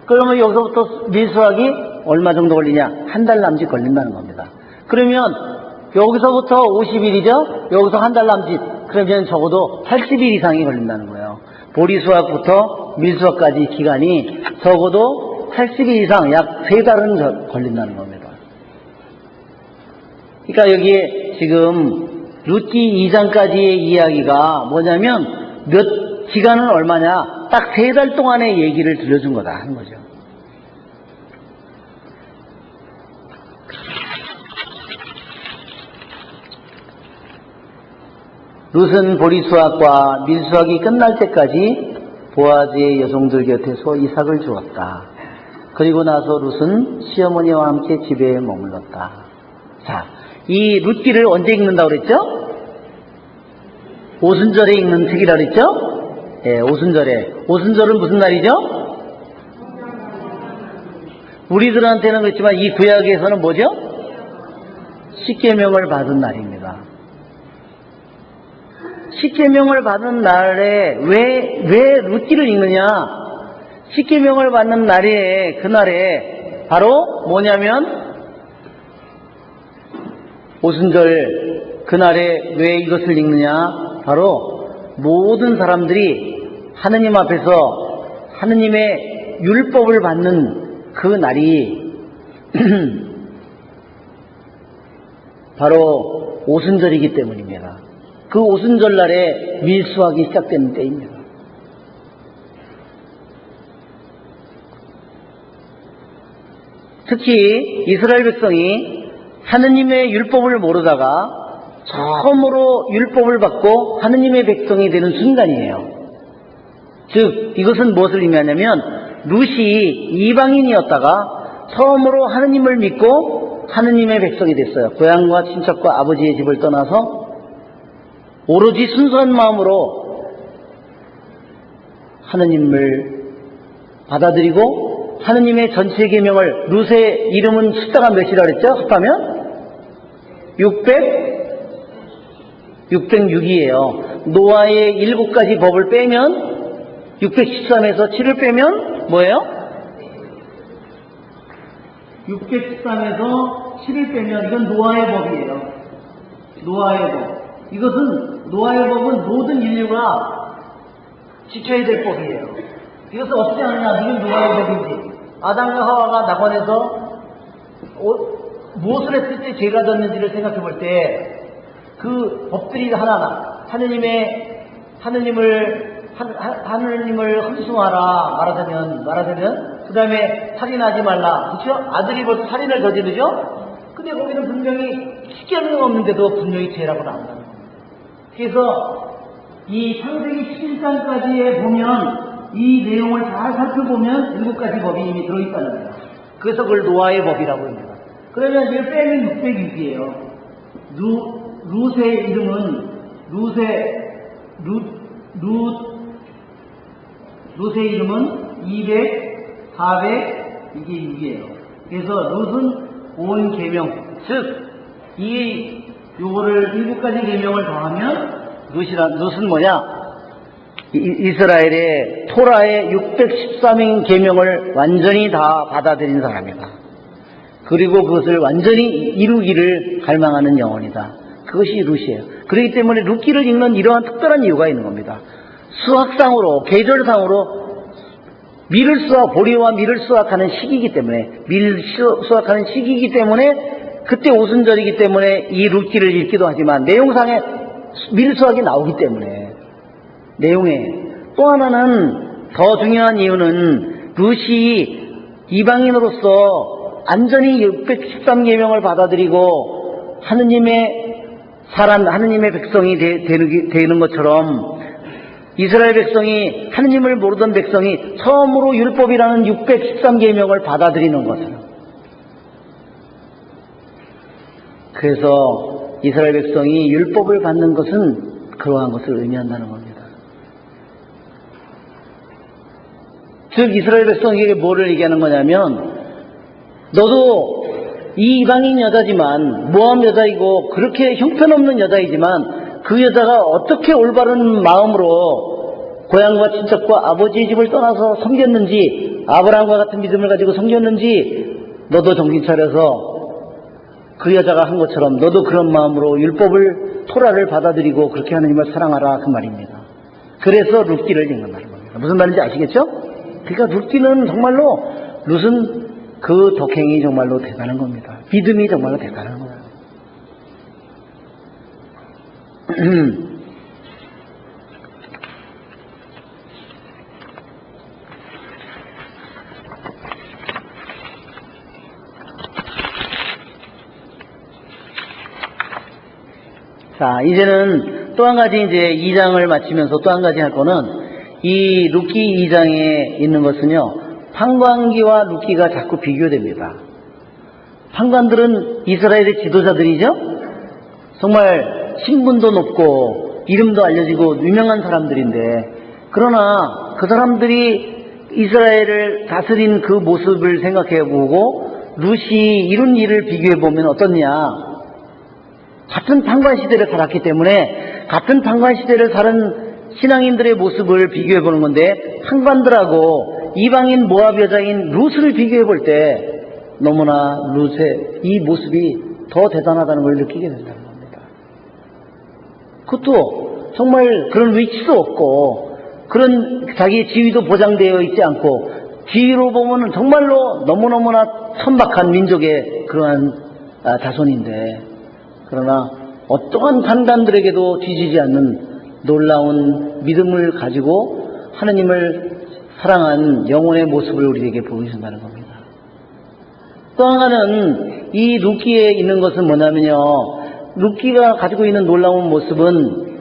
그러면 여기서부터 밀수확이 얼마 정도 걸리냐? 한 달 남짓 걸린다는 겁니다. 그러면 여기서부터 50일이죠? 여기서 한 달 남짓. 그러면 적어도 80일 이상이 걸린다는 거예요. 보리수확부터 밀수확까지 기간이 적어도 80일 이상, 약 3달은 걸린다는 겁니다. 그러니까 여기에 지금 룻기 2장까지의 이야기가 뭐냐면 기간은 얼마냐? 딱 3달 동안의 얘기를 들려준 거다 하는 거죠. 룻은 보리수확과 밀수확이 끝날 때까지 보아즈의 여종들 곁에서 이삭을 주었다. 그리고 나서 룻은 시어머니와 함께 집에 머물렀다. 자, 이 룻기를 언제 읽는다고 그랬죠? 오순절에 읽는 책이라 그랬죠? 예, 오순절에. 오순절은 무슨 날이죠? 우리들한테는 그렇지만 이 구약에서는 뭐죠? 십계명을 받은 날입니다. 십계명을 받은 날에 왜 룻기를 읽느냐? 십계명을 받는 날에 그날에 바로 뭐냐면 오순절 그날에 왜 이것을 읽느냐? 바로 모든 사람들이 하느님 앞에서 하느님의 율법을 받는 그 날이 바로 오순절이기 때문입니다. 그 오순절 날에 밀수하기 시작되는 때입니다. 특히 이스라엘 백성이 하느님의 율법을 모르다가 처음으로 율법을 받고 하느님의 백성이 되는 순간이에요. 즉 이것은 무엇을 의미하냐면 룻이 이방인이었다가 처음으로 하느님을 믿고 하느님의 백성이 됐어요. 고향과 친척과 아버지의 집을 떠나서 오로지 순수한 마음으로 하느님을 받아들이고 하느님의 전체 계명을 룻의 이름은 숫자가 몇이라 그랬죠? 합하면 606이에요. 노아의 7가지 법을 빼면 613에서 7을 빼면 뭐예요? 613에서 7을 빼면 이건 노아의 법이에요. 노아의 법. 이것은 노아의 법은 모든 인류가 지켜야 될 법이에요. 이것을 어떻게 하느냐? 이건 노아의 법이지. 아담과 하와가 낙원에서 무엇을 했을 때 죄가 졌는지를 생각해 볼 때 그 법들이 하나하나 하느님을 흠숭하라 말하자면 그 다음에 살인하지 말라. 그렇죠? 아들이 벌써 살인을 저지르죠? 근데 거기는 분명히 십계명 없는데도 분명히 죄라고 나온다는 거예요. 그래서 이 창세기 11장까지에 보면 이 내용을 잘 살펴보면 7가지 법이 이미 들어있다는 거예요. 그래서 그걸 노아의 법이라고 합니다. 그러면 이걸 빼면 606이에요. 룻의 이름은 룻의 이름은 200, 400 이게 6이에요. 그래서 룻은 온 계명, 즉 요거를 7가지 계명을 더하면 룻은 뭐냐? 이스라엘의 토라의 613인 계명을 완전히 다 받아들인 사람이다. 그리고 그것을 완전히 이루기를 갈망하는 영혼이다. 그것이 룻이에요. 그렇기 때문에 룻기를 읽는 이러한 특별한 이유가 있는 겁니다. 수학상으로, 계절상으로 보리와 밀을 수확하는 시기이기 때문에, 수확하는 시기이기 때문에, 그때 오순절이기 때문에 이 룻기를 읽기도 하지만, 내용상에 밀 수확이 나오기 때문에, 내용에. 또 하나는 더 중요한 이유는 룻이 이방인으로서 완전히 613계명을 받아들이고 하느님의 백성이 되는 것처럼 이스라엘 백성이 하느님을 모르던 백성이 처음으로 율법이라는 613계명을 받아들이는 것이에요. 그래서 이스라엘 백성이 율법을 받는 것은 그러한 것을 의미한다는 겁니다. 즉 이스라엘 백성에게 뭐를 얘기하는 거냐면 너도 이 이방인 여자지만 모함 여자이고 그렇게 형편없는 여자이지만 그 여자가 어떻게 올바른 마음으로 고향과 친척과 아버지의 집을 떠나서 섬겼는지 아브라함과 같은 믿음을 가지고 섬겼는지 너도 정신 차려서 그 여자가 한 것처럼 너도 그런 마음으로 율법을 토라를 받아들이고 그렇게 하느님을 사랑하라 그 말입니다. 그래서 룻기를 읽는다는 겁니다. 무슨 말인지 아시겠죠? 그러니까 룻기는 정말로 룻은 그 덕행이 정말로 대단한 겁니다. 믿음이 정말로 대단한 거예요. 자, 이제는 또 한 가지 이제 2장을 마치면서 또 한 가지 할 거는 이 룻기 2장에 있는 것은요, 판관기와 룻기가 자꾸 비교됩니다. 판관들은 이스라엘의 지도자들이죠? 정말 신분도 높고 이름도 알려지고 유명한 사람들인데, 그러나 그 사람들이 이스라엘을 다스린 그 모습을 생각해보고 룻이 이룬 일을 비교해보면 어떻냐. 같은 판관 시대를 살았기 때문에 같은 판관 시대를 사는 신앙인들의 모습을 비교해보는 건데, 판관들하고 이방인 모압 여자인 룻을 비교해볼 때 너무나 룻의 이 모습이 더 대단하다는 걸 느끼게 된다는 겁니다. 그것도 정말 그런 위치도 없고 그런 자기 지위도 보장되어 있지 않고, 뒤로 보면 정말로 너무너무나 천박한 민족의 그러한 자손인데, 그러나 어떠한 판관들에게도 뒤지지 않는 놀라운 믿음을 가지고 하느님을 사랑한 영혼의 모습을 우리에게 보여준다는 겁니다. 또 하나는 이 룻기에 있는 것은 뭐냐면요, 룻기가 가지고 있는 놀라운 모습은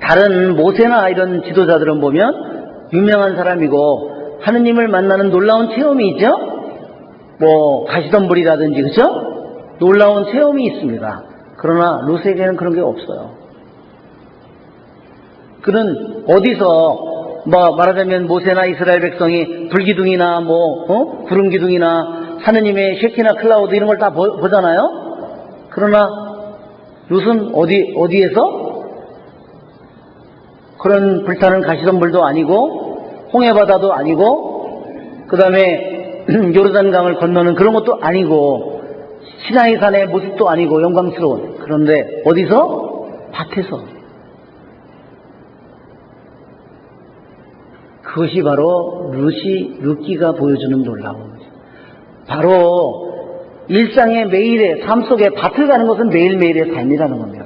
다른 모세나 이런 지도자들은 보면 유명한 사람이고 하느님을 만나는 놀라운 체험이 있죠. 뭐 가시덤불이라든지, 그렇죠? 놀라운 체험이 있습니다. 그러나 룻에게는 그런 게 없어요. 그는 어디서 말하자면 모세나 이스라엘 백성이 불기둥이나 구름기둥이나 하느님의 쉐키나 클라우드 이런 걸 다 보잖아요. 그러나 룻은 어디에서 그런 불타는 가시덤불도 아니고 홍해바다도 아니고 그 다음에 요르단강을 건너는 그런 것도 아니고 시나이 산의 모습도 아니고 영광스러운, 그런데 어디서? 밭에서. 그것이 바로 룻기가 보여주는 놀라움. 바로 일상의 매일의 삶 속에 밭을 가는 것은 매일매일의 삶이라는 겁니다.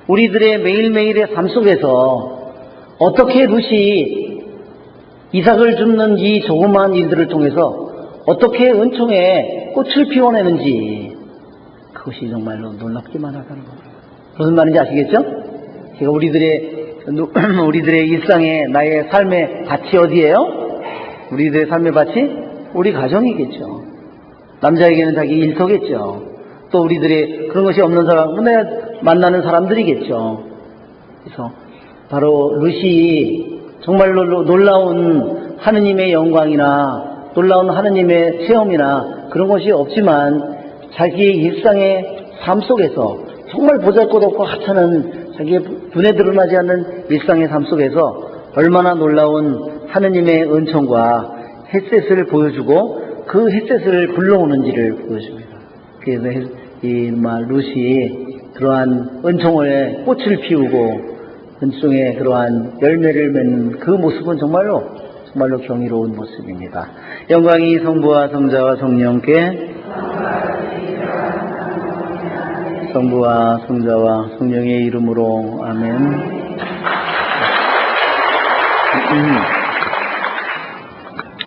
우리들의 매일매일의 삶 속에서 어떻게 룻이 이삭을 줍는 이 조그마한 일들을 통해서 어떻게 은총의 꽃을 피워내는지, 그것이 정말로 놀랍기만 하다는 겁니다. 무슨 말인지 아시겠죠? 제가 우리들의 일상의 나의 삶의 밭이 어디예요? 우리들의 삶의 밭이 우리 가정이겠죠. 남자에게는 자기 일터겠죠. 또 우리들의 그런 것이 없는 사람, 내가 만나는 사람들이겠죠. 그래서 바로 룻이 정말로 놀라운 하느님의 영광이나 놀라운 하느님의 체험이나 그런 것이 없지만 자기의 일상의 삶 속에서 정말 보잘것없고 하찮은 자기의 눈에 드러나지 않는 일상의 삶 속에서 얼마나 놀라운 하느님의 은총과 햇셋을 보여주고 그 햇셋을 불러오는지를 보여줍니다. 그래서 룻이 그러한 은총의 꽃을 피우고 은총의 그러한 열매를 맺는 그 모습은 정말로 경이로운 모습입니다. 영광이 성부와 성자와 성령께, 성부와 성자와 성령의 이름으로 아멘.